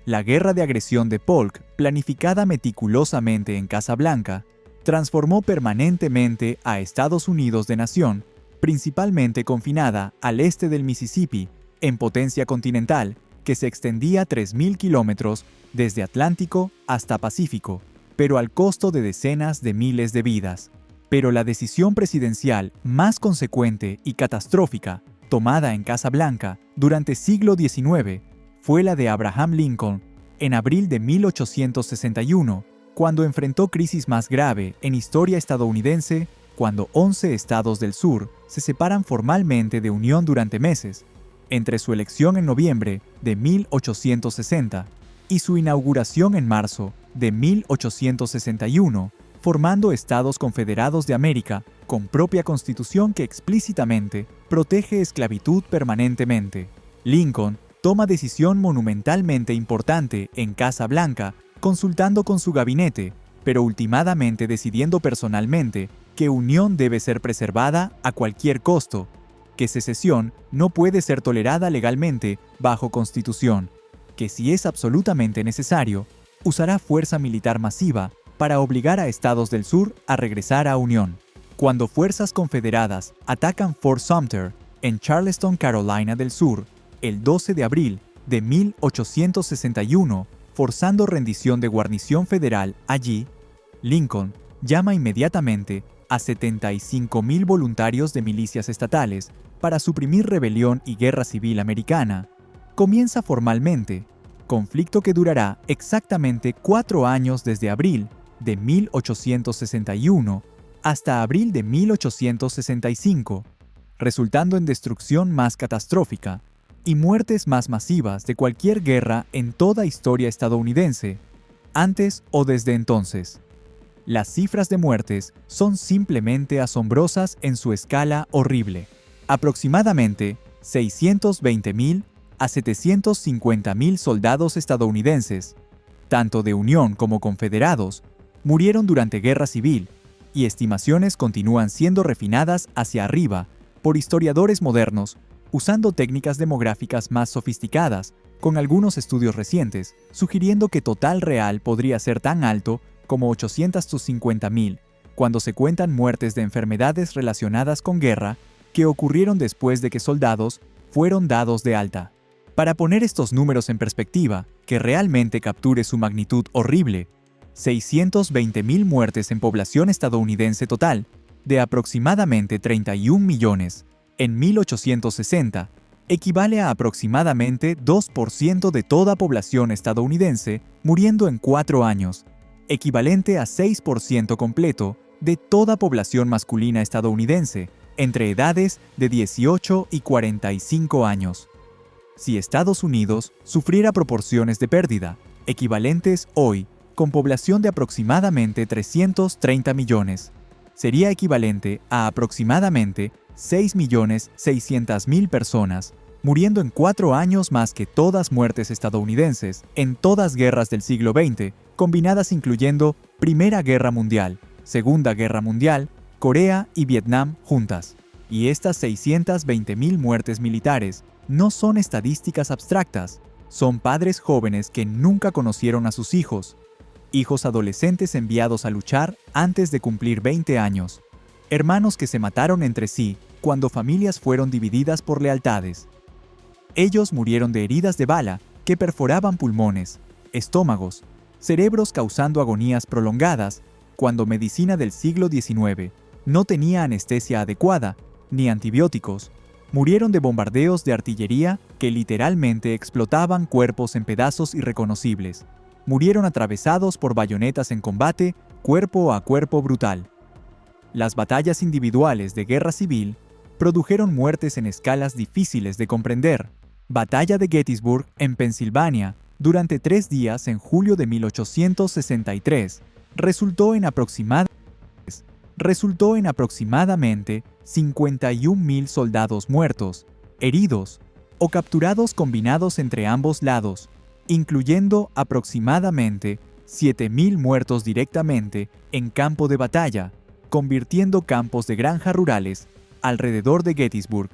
La guerra de agresión de Polk, planificada meticulosamente en Casablanca, transformó permanentemente a Estados Unidos de nación, principalmente confinada al este del Mississippi, en potencia continental, que se extendía 3.000 kilómetros desde Atlántico hasta Pacífico, pero al costo de decenas de miles de vidas. Pero la decisión presidencial más consecuente y catastrófica tomada en Casablanca durante siglo XIX fue la de Abraham Lincoln en abril de 1861, cuando enfrentó crisis más grave en historia estadounidense, cuando 11 estados del sur se separan formalmente de Unión durante meses, entre su elección en noviembre de 1860 y su inauguración en marzo de 1861, formando Estados Confederados de América con propia constitución que explícitamente protege esclavitud permanentemente. Lincoln toma decisión monumentalmente importante en Casa Blanca, consultando con su gabinete, pero ultimadamente decidiendo personalmente que Unión debe ser preservada a cualquier costo, que secesión no puede ser tolerada legalmente bajo Constitución, que si es absolutamente necesario, usará fuerza militar masiva para obligar a estados del sur a regresar a Unión. Cuando fuerzas confederadas atacan Fort Sumter en Charleston, Carolina del Sur, el 12 de abril de 1861, forzando rendición de guarnición federal allí, Lincoln llama inmediatamente a 75.000 voluntarios de milicias estatales para suprimir rebelión y guerra civil americana. Comienza formalmente, conflicto que durará exactamente 4 años desde abril de 1861 hasta abril de 1865, resultando en destrucción más catastrófica y muertes más masivas de cualquier guerra en toda historia estadounidense, antes o desde entonces. Las cifras de muertes son simplemente asombrosas en su escala horrible. Aproximadamente 620.000 a 750.000 soldados estadounidenses, tanto de Unión como confederados, murieron durante guerra civil, y estimaciones continúan siendo refinadas hacia arriba por historiadores modernos, usando técnicas demográficas más sofisticadas, con algunos estudios recientes, sugiriendo que total real podría ser tan alto como 850.000, cuando se cuentan muertes de enfermedades relacionadas con guerra que ocurrieron después de que soldados fueron dados de alta. Para poner estos números en perspectiva, que realmente capture su magnitud horrible, 620.000 muertes en población estadounidense total, de aproximadamente 31 millones, en 1860, equivale a aproximadamente 2% de toda población estadounidense muriendo en 4 años, equivalente a 6% completo de toda población masculina estadounidense, entre edades de 18 y 45 años. Si Estados Unidos sufriera proporciones de pérdida, equivalentes hoy, con población de aproximadamente 330 millones, sería equivalente a aproximadamente 6.600.000 personas, muriendo en 4 años más que todas muertes estadounidenses en todas guerras del siglo XX, combinadas incluyendo Primera Guerra Mundial, Segunda Guerra Mundial, Corea y Vietnam juntas. Y estas 620.000 muertes militares no son estadísticas abstractas, son padres jóvenes que nunca conocieron a sus hijos, hijos adolescentes enviados a luchar antes de cumplir 20 años, hermanos que se mataron entre sí cuando familias fueron divididas por lealtades. Ellos murieron de heridas de bala que perforaban pulmones, estómagos, cerebros causando agonías prolongadas, cuando medicina del siglo XIX no tenía anestesia adecuada ni antibióticos. Murieron de bombardeos de artillería que literalmente explotaban cuerpos en pedazos irreconocibles. Murieron atravesados por bayonetas en combate, cuerpo a cuerpo brutal. Las batallas individuales de guerra civil produjeron muertes en escalas difíciles de comprender. Batalla de Gettysburg, en Pensilvania, durante 3 días en julio de 1863, resultó en aproximadamente 51.000 soldados muertos, heridos o capturados combinados entre ambos lados, incluyendo aproximadamente 7.000 muertos directamente en campo de batalla, convirtiendo campos de granja rurales alrededor de Gettysburg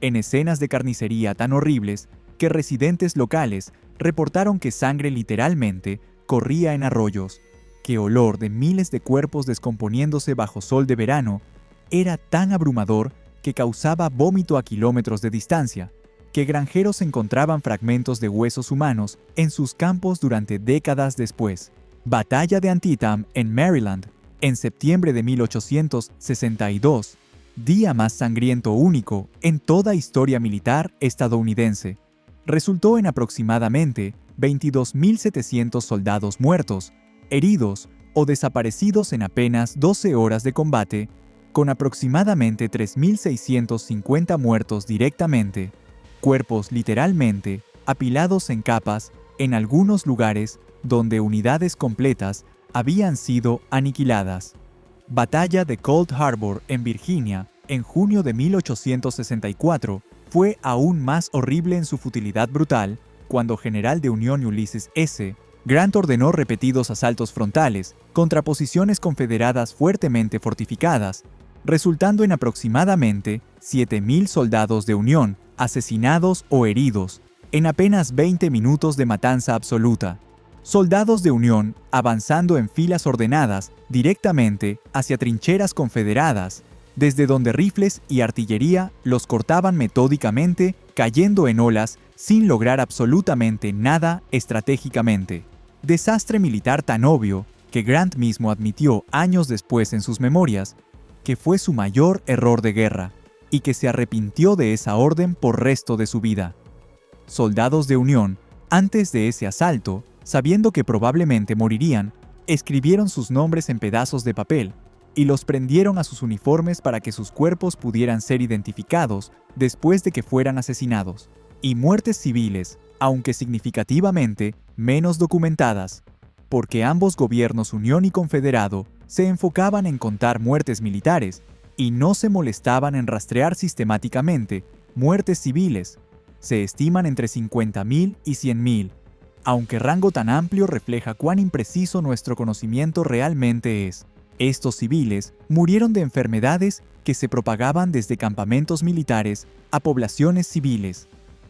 en escenas de carnicería tan horribles que residentes locales reportaron que sangre literalmente corría en arroyos, que olor de miles de cuerpos descomponiéndose bajo sol de verano era tan abrumador que causaba vómito a kilómetros de distancia, que granjeros encontraban fragmentos de huesos humanos en sus campos durante décadas después. Batalla de Antietam en Maryland, en septiembre de 1862, día más sangriento único en toda historia militar estadounidense. Resultó en aproximadamente 22.700 soldados muertos, heridos o desaparecidos en apenas 12 horas de combate, con aproximadamente 3.650 muertos directamente, cuerpos literalmente apilados en capas en algunos lugares donde unidades completas habían sido aniquiladas. Batalla de Cold Harbor en Virginia, en junio de 1864, fue aún más horrible en su futilidad brutal cuando general de Unión Ulysses S. Grant ordenó repetidos asaltos frontales contra posiciones confederadas fuertemente fortificadas, resultando en aproximadamente 7.000 soldados de Unión asesinados o heridos en apenas 20 minutos de matanza absoluta. Soldados de Unión avanzando en filas ordenadas directamente hacia trincheras confederadas, desde donde rifles y artillería los cortaban metódicamente, cayendo en olas sin lograr absolutamente nada estratégicamente. Desastre militar tan obvio que Grant mismo admitió años después en sus memorias que fue su mayor error de guerra y que se arrepintió de esa orden por resto de su vida. Soldados de Unión, antes de ese asalto, sabiendo que probablemente morirían, escribieron sus nombres en pedazos de papel y los prendieron a sus uniformes para que sus cuerpos pudieran ser identificados después de que fueran asesinados. Y muertes civiles, aunque significativamente menos documentadas, porque ambos gobiernos Unión y Confederado se enfocaban en contar muertes militares y no se molestaban en rastrear sistemáticamente muertes civiles. Se estiman entre 50.000 y 100.000, aunque rango tan amplio refleja cuán impreciso nuestro conocimiento realmente es. Estos civiles murieron de enfermedades que se propagaban desde campamentos militares a poblaciones civiles,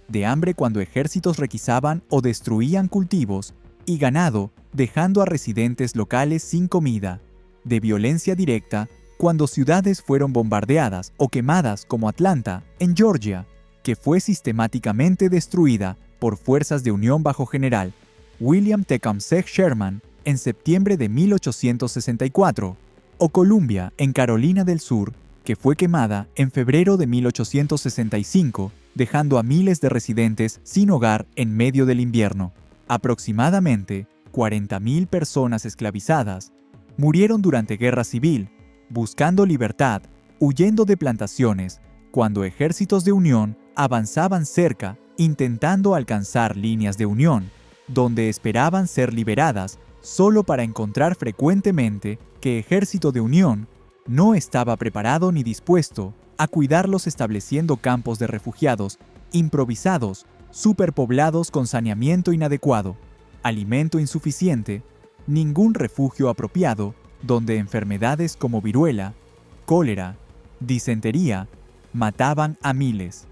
de hambre cuando ejércitos requisaban o destruían cultivos y ganado, dejando a residentes locales sin comida, de violencia directa cuando ciudades fueron bombardeadas o quemadas como Atlanta, en Georgia, que fue sistemáticamente destruida por fuerzas de Unión bajo general William Tecumseh Sherman en septiembre de 1864, o Columbia, en Carolina del Sur, que fue quemada en febrero de 1865, dejando a miles de residentes sin hogar en medio del invierno. Aproximadamente 40.000 personas esclavizadas murieron durante guerra civil, buscando libertad, huyendo de plantaciones, cuando ejércitos de Unión avanzaban cerca, intentando alcanzar líneas de Unión, donde esperaban ser liberadas solo para encontrar frecuentemente que Ejército de Unión no estaba preparado ni dispuesto a cuidarlos, estableciendo campos de refugiados improvisados, superpoblados con saneamiento inadecuado, alimento insuficiente, ningún refugio apropiado, donde enfermedades como viruela, cólera, disentería mataban a miles.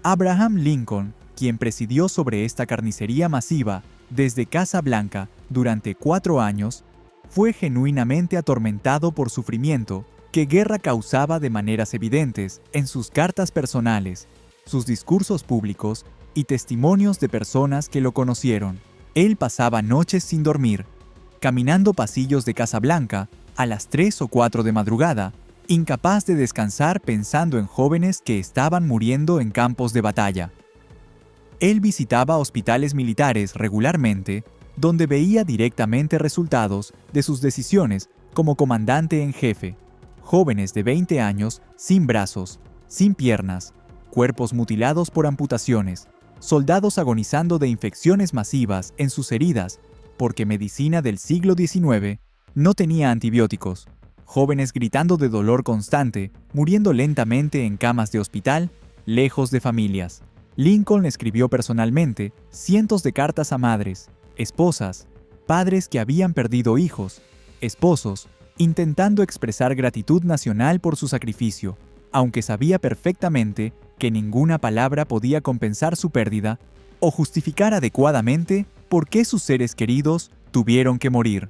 Abraham Lincoln, quien presidió sobre esta carnicería masiva desde Casa Blanca durante 4 años, fue genuinamente atormentado por sufrimiento que guerra causaba de maneras evidentes en sus cartas personales, sus discursos públicos y testimonios de personas que lo conocieron. Él pasaba noches sin dormir, caminando pasillos de Casa Blanca a las 3 o 4 de madrugada, incapaz de descansar pensando en jóvenes que estaban muriendo en campos de batalla. Él visitaba hospitales militares regularmente, donde veía directamente resultados de sus decisiones como comandante en jefe. Jóvenes de 20 años sin brazos, sin piernas, cuerpos mutilados por amputaciones, soldados agonizando de infecciones masivas en sus heridas, porque medicina del siglo XIX no tenía antibióticos, jóvenes gritando de dolor constante, muriendo lentamente en camas de hospital, lejos de familias. Lincoln escribió personalmente cientos de cartas a madres, esposas, padres que habían perdido hijos, esposos, intentando expresar gratitud nacional por su sacrificio, aunque sabía perfectamente que ninguna palabra podía compensar su pérdida o justificar adecuadamente por qué sus seres queridos tuvieron que morir.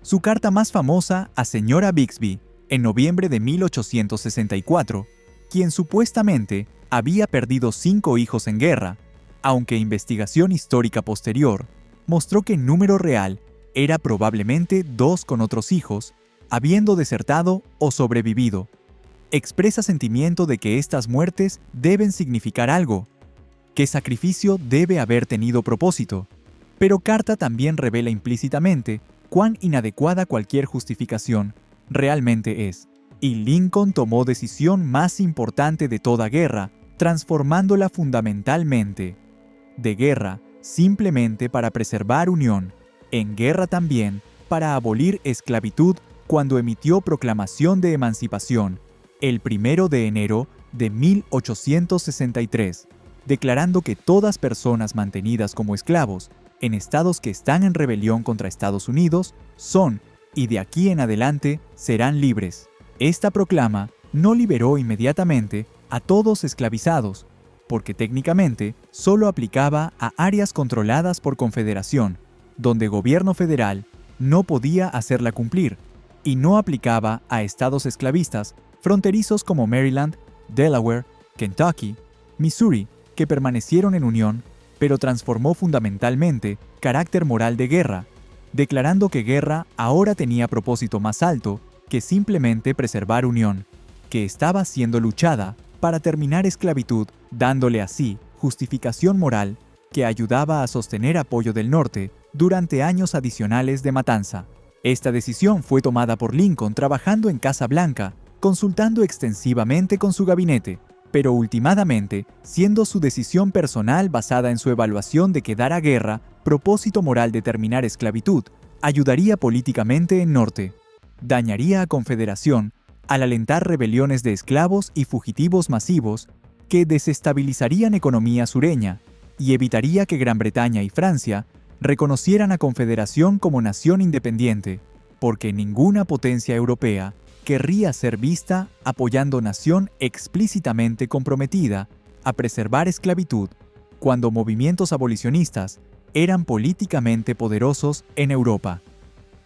Su carta más famosa a señora Bixby, en noviembre de 1864, quien supuestamente había perdido 5 hijos en guerra, aunque investigación histórica posterior mostró que el número real era probablemente 2 con otros hijos, habiendo desertado o sobrevivido. Expresa sentimiento de que estas muertes deben significar algo, que sacrificio debe haber tenido propósito, pero Carta también revela implícitamente cuán inadecuada cualquier justificación realmente es, y Lincoln tomó decisión más importante de toda guerra, transformándola fundamentalmente de guerra simplemente para preservar unión, en guerra también para abolir esclavitud cuando emitió proclamación de emancipación, el 1 de enero de 1863, declarando que todas personas mantenidas como esclavos en estados que están en rebelión contra Estados Unidos son, y de aquí en adelante, serán libres. Esta proclama no liberó inmediatamente a todos esclavizados, porque técnicamente solo aplicaba a áreas controladas por Confederación, donde gobierno federal no podía hacerla cumplir, y no aplicaba a estados esclavistas fronterizos como Maryland, Delaware, Kentucky, Missouri, que permanecieron en unión, pero transformó fundamentalmente carácter moral de guerra, declarando que guerra ahora tenía propósito más alto que simplemente preservar unión, que estaba siendo luchada para terminar esclavitud, dándole así justificación moral que ayudaba a sostener apoyo del norte durante años adicionales de matanza. Esta decisión fue tomada por Lincoln trabajando en Casa Blanca, consultando extensivamente con su gabinete, pero últimamente siendo su decisión personal basada en su evaluación de que dar a guerra, propósito moral de terminar esclavitud, ayudaría políticamente en norte. Dañaría a Confederación al alentar rebeliones de esclavos y fugitivos masivos que desestabilizarían economía sureña y evitaría que Gran Bretaña y Francia reconocieran a Confederación como nación independiente, porque ninguna potencia europea querría ser vista apoyando nación explícitamente comprometida a preservar esclavitud cuando movimientos abolicionistas eran políticamente poderosos en Europa.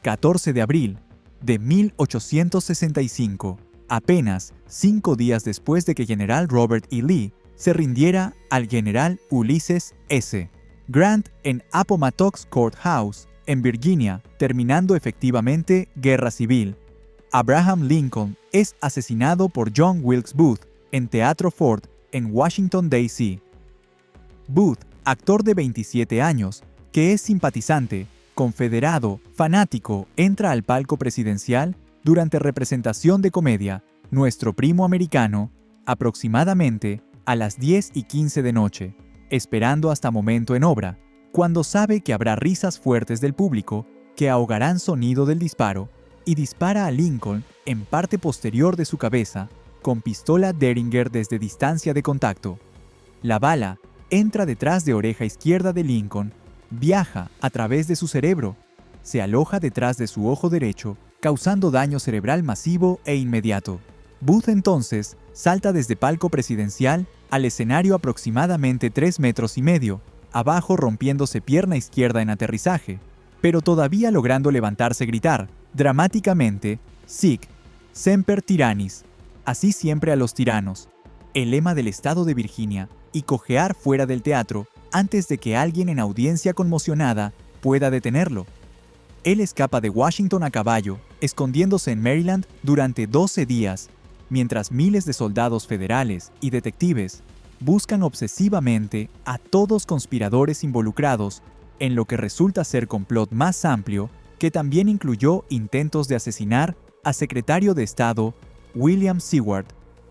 14 de abril de 1865, apenas 5 días después de que General Robert E. Lee se rindiera al General Ulysses S. Grant en Appomattox Courthouse, en Virginia, terminando efectivamente guerra civil. Abraham Lincoln es asesinado por John Wilkes Booth en Teatro Ford, en Washington, D.C. Booth, actor de 27 años, que es simpatizante, confederado, fanático, entra al palco presidencial durante representación de comedia Nuestro Primo Americano, aproximadamente a las 10:15 de noche, esperando hasta momento en obra, cuando sabe que habrá risas fuertes del público que ahogarán sonido del disparo, y dispara a Lincoln en parte posterior de su cabeza con pistola Derringer desde distancia de contacto. La bala entra detrás de oreja izquierda de Lincoln, viaja a través de su cerebro, se aloja detrás de su ojo derecho, causando daño cerebral masivo e inmediato. Booth entonces salta desde palco presidencial al escenario aproximadamente 3,5 metros, abajo rompiéndose pierna izquierda en aterrizaje, pero todavía logrando levantarse gritar, dramáticamente, Sic semper tyrannis, así siempre a los tiranos, el lema del estado de Virginia, y cojear fuera del teatro antes de que alguien en audiencia conmocionada pueda detenerlo. Él escapa de Washington a caballo, escondiéndose en Maryland durante 12 días, mientras miles de soldados federales y detectives buscan obsesivamente a todos conspiradores involucrados en lo que resulta ser complot más amplio que también incluyó intentos de asesinar a secretario de Estado William Seward,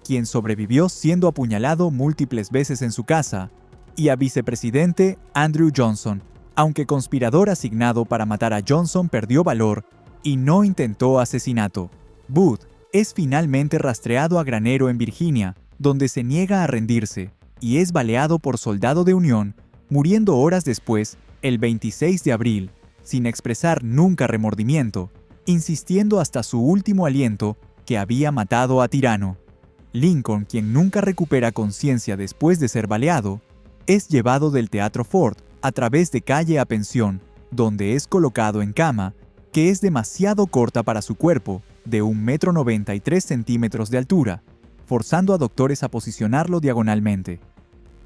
quien sobrevivió siendo apuñalado múltiples veces en su casa, y a vicepresidente Andrew Johnson, aunque conspirador asignado para matar a Johnson perdió valor y no intentó asesinato. Booth es finalmente rastreado a granero en Virginia, donde se niega a rendirse, y es baleado por soldado de Unión, muriendo horas después, el 26 de abril, sin expresar nunca remordimiento, insistiendo hasta su último aliento que había matado a tirano. Lincoln, quien nunca recupera conciencia después de ser baleado, es llevado del Teatro Ford a través de calle a pensión, donde es colocado en cama, que es demasiado corta para su cuerpo, de 1,93 m de altura, forzando a doctores a posicionarlo diagonalmente.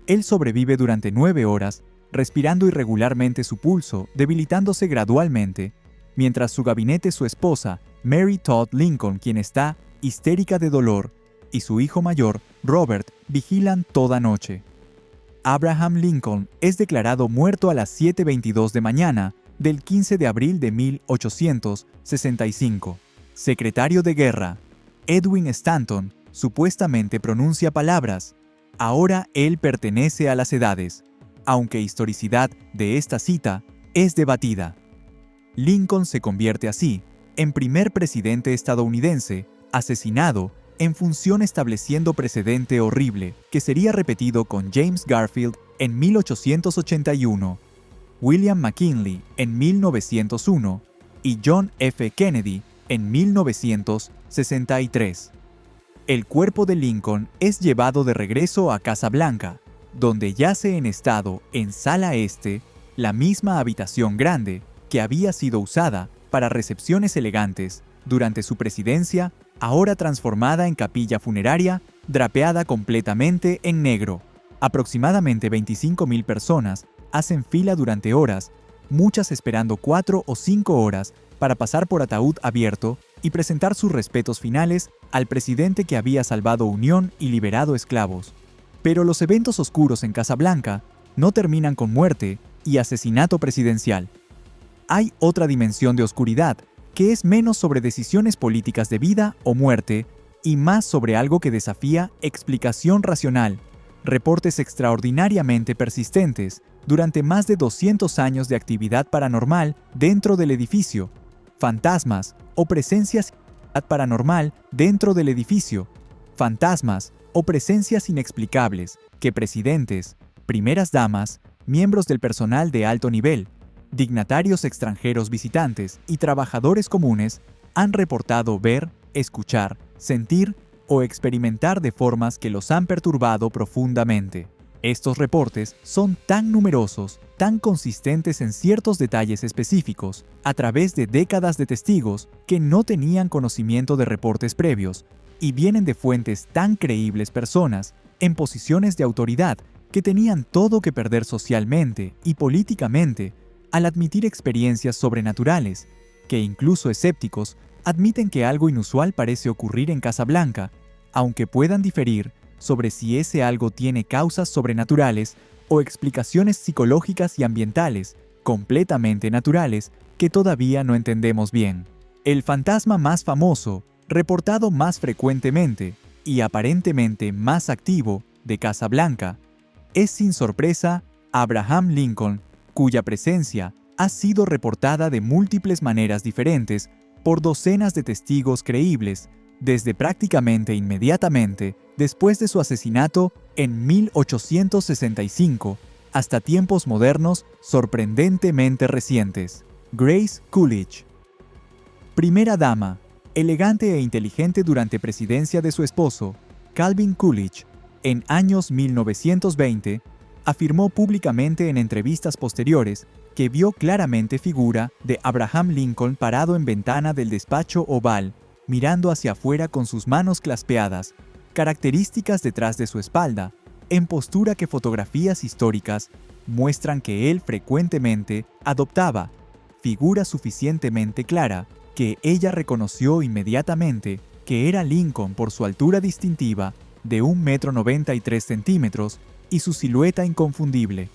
Él sobrevive durante 9 horas, respirando irregularmente su pulso, debilitándose gradualmente, mientras su gabinete, su esposa, Mary Todd Lincoln, quien está histérica de dolor, y su hijo mayor, Robert, vigilan toda noche. Abraham Lincoln es declarado muerto a las 7:22 de mañana del 15 de abril de 1865. Secretario de Guerra, Edwin Stanton, supuestamente pronuncia palabras. Ahora él pertenece a las edades, aunque historicidad de esta cita es debatida. Lincoln se convierte así en primer presidente estadounidense asesinado en función, estableciendo precedente horrible que sería repetido con James Garfield en 1881, William McKinley en 1901 y John F. Kennedy en 1963. El cuerpo de Lincoln es llevado de regreso a Casa Blanca, donde yace en estado en Sala Este, la misma habitación grande que había sido usada para recepciones elegantes durante su presidencia, ahora transformada en capilla funeraria, drapeada completamente en negro. Aproximadamente 25,000 personas hacen fila durante horas, muchas esperando 4 o 5 horas para pasar por ataúd abierto y presentar sus respetos finales al presidente que había salvado Unión y liberado esclavos. Pero los eventos oscuros en Casa Blanca no terminan con muerte y asesinato presidencial. Hay otra dimensión de oscuridad que es menos sobre decisiones políticas de vida o muerte y más sobre algo que desafía explicación racional, reportes extraordinariamente persistentes durante más de 200 años de actividad paranormal dentro del edificio, fantasmas o presencias paranormal dentro del edificio, fantasmas o presencias inexplicables que presidentes, primeras damas, miembros del personal de alto nivel, dignatarios extranjeros visitantes y trabajadores comunes han reportado ver, escuchar, sentir o experimentar de formas que los han perturbado profundamente. Estos reportes son tan numerosos, tan consistentes en ciertos detalles específicos, a través de décadas de testigos que no tenían conocimiento de reportes previos, y vienen de fuentes tan creíbles, personas en posiciones de autoridad que tenían todo que perder socialmente y políticamente al admitir experiencias sobrenaturales, que incluso escépticos admiten que algo inusual parece ocurrir en Casa Blanca, aunque puedan diferir sobre si ese algo tiene causas sobrenaturales o explicaciones psicológicas y ambientales completamente naturales que todavía no entendemos bien. El fantasma más famoso, reportado más frecuentemente y aparentemente más activo de Casa Blanca, es sin sorpresa Abraham Lincoln, cuya presencia ha sido reportada de múltiples maneras diferentes por docenas de testigos creíbles, desde prácticamente inmediatamente después de su asesinato en 1865 hasta tiempos modernos sorprendentemente recientes. Grace Coolidge. Primera dama, elegante e inteligente durante presidencia de su esposo, Calvin Coolidge, en años 1920, afirmó públicamente en entrevistas posteriores que vio claramente figura de Abraham Lincoln parado en ventana del despacho oval, mirando hacia afuera con sus manos claspeadas, características detrás de su espalda, en postura que fotografías históricas muestran que él frecuentemente adoptaba, figura suficientemente clara que ella reconoció inmediatamente que era Lincoln por su altura distintiva de 1,93 m y su silueta inconfundible.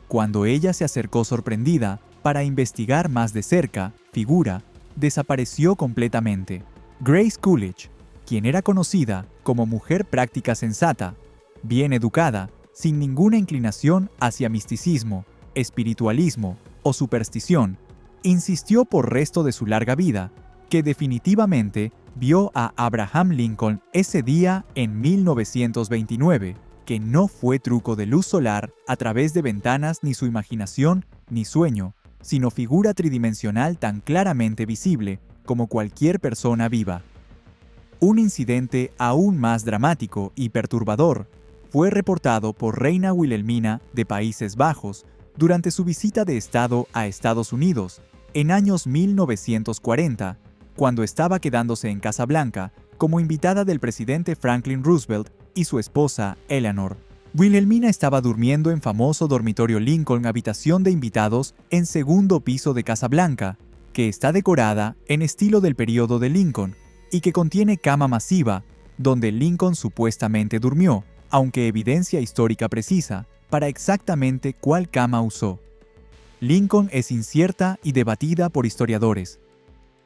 Cuando ella se acercó sorprendida para investigar más de cerca, figura, desapareció completamente. Grace Coolidge, quien era conocida como mujer práctica sensata, bien educada, sin ninguna inclinación hacia misticismo, espiritualismo o superstición, insistió por resto de su larga vida que definitivamente vio a Abraham Lincoln ese día en 1929, que no fue truco de luz solar a través de ventanas ni su imaginación ni sueño, sino figura tridimensional tan claramente visible como cualquier persona viva. Un incidente aún más dramático y perturbador fue reportado por Reina Wilhelmina de Países Bajos durante su visita de Estado a Estados Unidos en años 1940, cuando estaba quedándose en Casablanca como invitada del presidente Franklin Roosevelt y su esposa Eleanor. Wilhelmina estaba durmiendo en famoso dormitorio Lincoln, habitación de invitados en segundo piso de Casablanca, que está decorada en estilo del período de Lincoln y que contiene cama masiva, donde Lincoln supuestamente durmió, aunque evidencia histórica precisa para exactamente cuál cama usó. Lincoln es incierta y debatida por historiadores.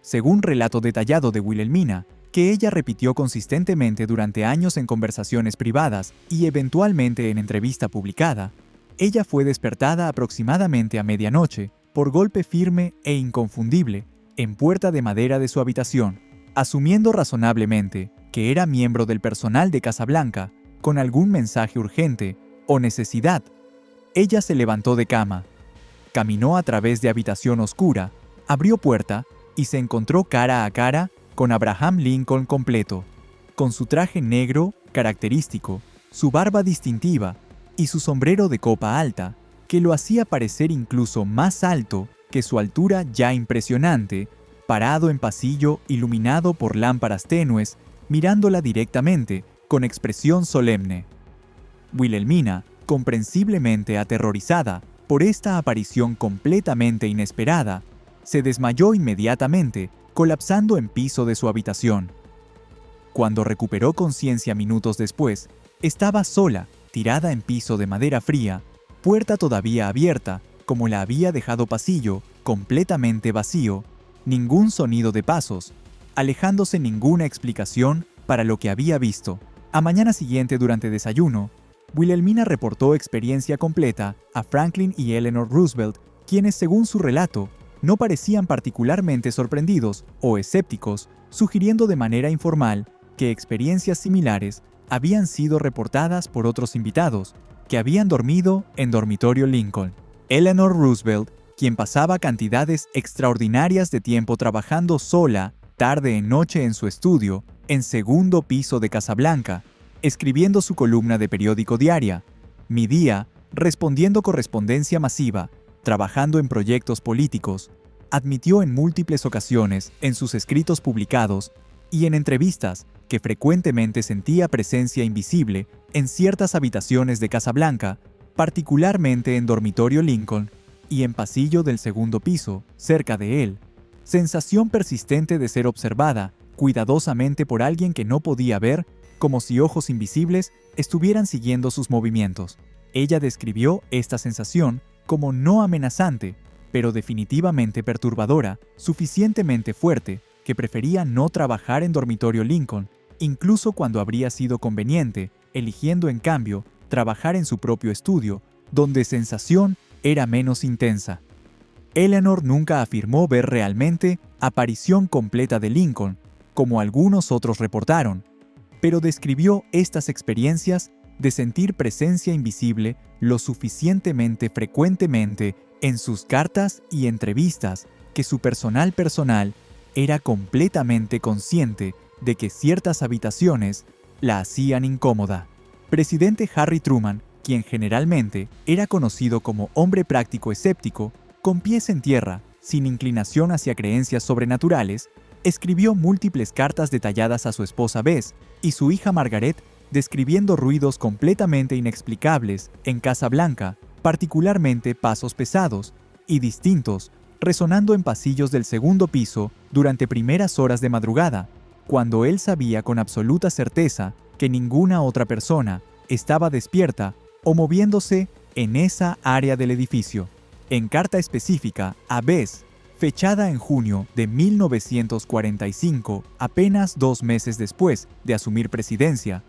Según relato detallado de Wilhelmina, que ella repitió consistentemente durante años en conversaciones privadas y eventualmente en entrevista publicada, ella fue despertada aproximadamente a medianoche por golpe firme e inconfundible en puerta de madera de su habitación, asumiendo razonablemente que era miembro del personal de Casablanca con algún mensaje urgente o necesidad. Ella se levantó de cama, caminó a través de habitación oscura, abrió puerta y se encontró cara a cara con Abraham Lincoln completo, con su traje negro característico, su barba distintiva y su sombrero de copa alta, que lo hacía parecer incluso más alto que su altura ya impresionante, parado en pasillo iluminado por lámparas tenues, mirándola directamente, con expresión solemne. Wilhelmina, comprensiblemente aterrorizada por esta aparición completamente inesperada, se desmayó inmediatamente, colapsando en piso de su habitación. Cuando recuperó conciencia minutos después, estaba sola, tirada en piso de madera fría, puerta todavía abierta, como la había dejado pasillo, completamente vacío, ningún sonido de pasos, alejándose ninguna explicación para lo que había visto. A mañana siguiente durante desayuno, Wilhelmina reportó experiencia completa a Franklin y Eleanor Roosevelt, quienes, según su relato, no parecían particularmente sorprendidos o escépticos, sugiriendo de manera informal que experiencias similares habían sido reportadas por otros invitados que habían dormido en dormitorio Lincoln. Eleanor Roosevelt, quien pasaba cantidades extraordinarias de tiempo trabajando sola, tarde en noche en su estudio, en segundo piso de Casablanca, escribiendo su columna de periódico diaria, Mi Día, respondiendo correspondencia masiva, trabajando en proyectos políticos, admitió en múltiples ocasiones en sus escritos publicados y en entrevistas que frecuentemente sentía presencia invisible en ciertas habitaciones de Casablanca, particularmente en dormitorio Lincoln y en pasillo del segundo piso, cerca de él, sensación persistente de ser observada cuidadosamente por alguien que no podía ver, como si ojos invisibles estuvieran siguiendo sus movimientos. Ella describió esta sensación como no amenazante, pero definitivamente perturbadora, suficientemente fuerte, que prefería no trabajar en dormitorio Lincoln, incluso cuando habría sido conveniente, eligiendo en cambio trabajar en su propio estudio, donde sensación era menos intensa. Eleanor nunca afirmó ver realmente aparición completa de Lincoln, como algunos otros reportaron, pero describió estas experiencias de sentir presencia invisible lo suficientemente frecuentemente en sus cartas y entrevistas que su personal era completamente consciente de que ciertas habitaciones la hacían incómoda. Presidente Harry Truman, quien generalmente era conocido como hombre práctico escéptico, con pies en tierra, sin inclinación hacia creencias sobrenaturales, escribió múltiples cartas detalladas a su esposa Bess y su hija Margaret, describiendo ruidos completamente inexplicables en Casablanca, particularmente pasos pesados y distintos, resonando en pasillos del segundo piso durante primeras horas de madrugada, cuando él sabía con absoluta certeza que ninguna otra persona estaba despierta o moviéndose en esa área del edificio. En carta específica a Bess, fechada en junio de 1945, apenas 2 meses después de asumir presidencia,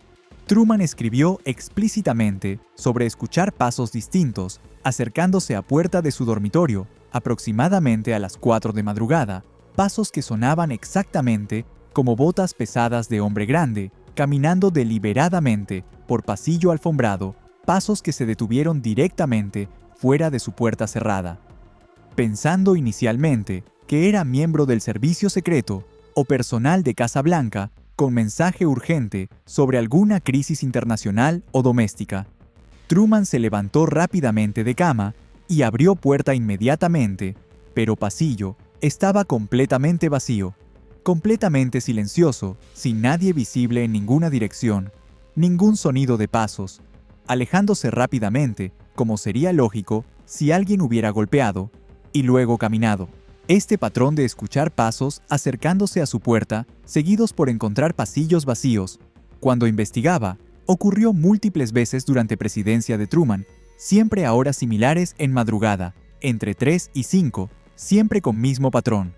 Truman escribió explícitamente sobre escuchar pasos distintos acercándose a puerta de su dormitorio, aproximadamente a las 4 de madrugada, pasos que sonaban exactamente como botas pesadas de hombre grande, caminando deliberadamente por pasillo alfombrado, pasos que se detuvieron directamente fuera de su puerta cerrada. pensando inicialmente que era miembro del servicio secreto o personal de Casa Blanca con mensaje urgente sobre alguna crisis internacional o doméstica. Truman se levantó rápidamente de cama y abrió puerta inmediatamente, pero pasillo estaba completamente vacío, completamente silencioso, sin nadie visible en ninguna dirección, ningún sonido de pasos, alejándose rápidamente, como sería lógico si alguien hubiera golpeado, y luego caminado. Este patrón de escuchar pasos acercándose a su puerta, seguidos por encontrar pasillos vacíos, cuando investigaba, ocurrió múltiples veces durante presidencia de Truman, siempre a horas similares en madrugada, entre 3 y 5, siempre con mismo patrón.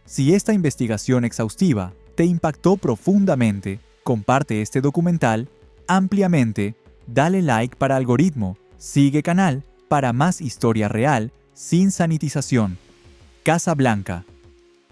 Si esta investigación exhaustiva te impactó profundamente, comparte este documental ampliamente, dale like para algoritmo, sigue canal para más historia real, sin sanitización. Casa Blanca.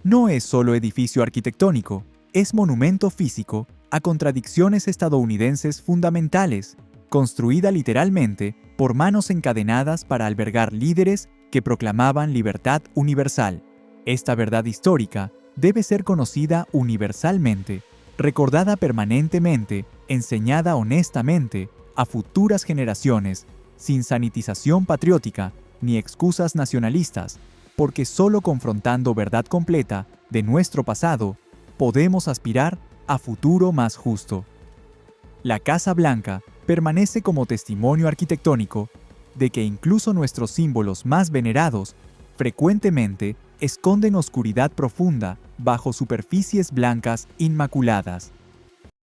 No es solo edificio arquitectónico, es monumento físico a contradicciones estadounidenses fundamentales, construida literalmente por manos encadenadas para albergar líderes que proclamaban libertad universal. Esta verdad histórica debe ser conocida universalmente, recordada permanentemente, enseñada honestamente a futuras generaciones, sin sanitización patriótica ni excusas nacionalistas, porque solo confrontando verdad completa de nuestro pasado podemos aspirar a futuro más justo. La Casa Blanca permanece como testimonio arquitectónico de que incluso nuestros símbolos más venerados frecuentemente esconden oscuridad profunda bajo superficies blancas inmaculadas.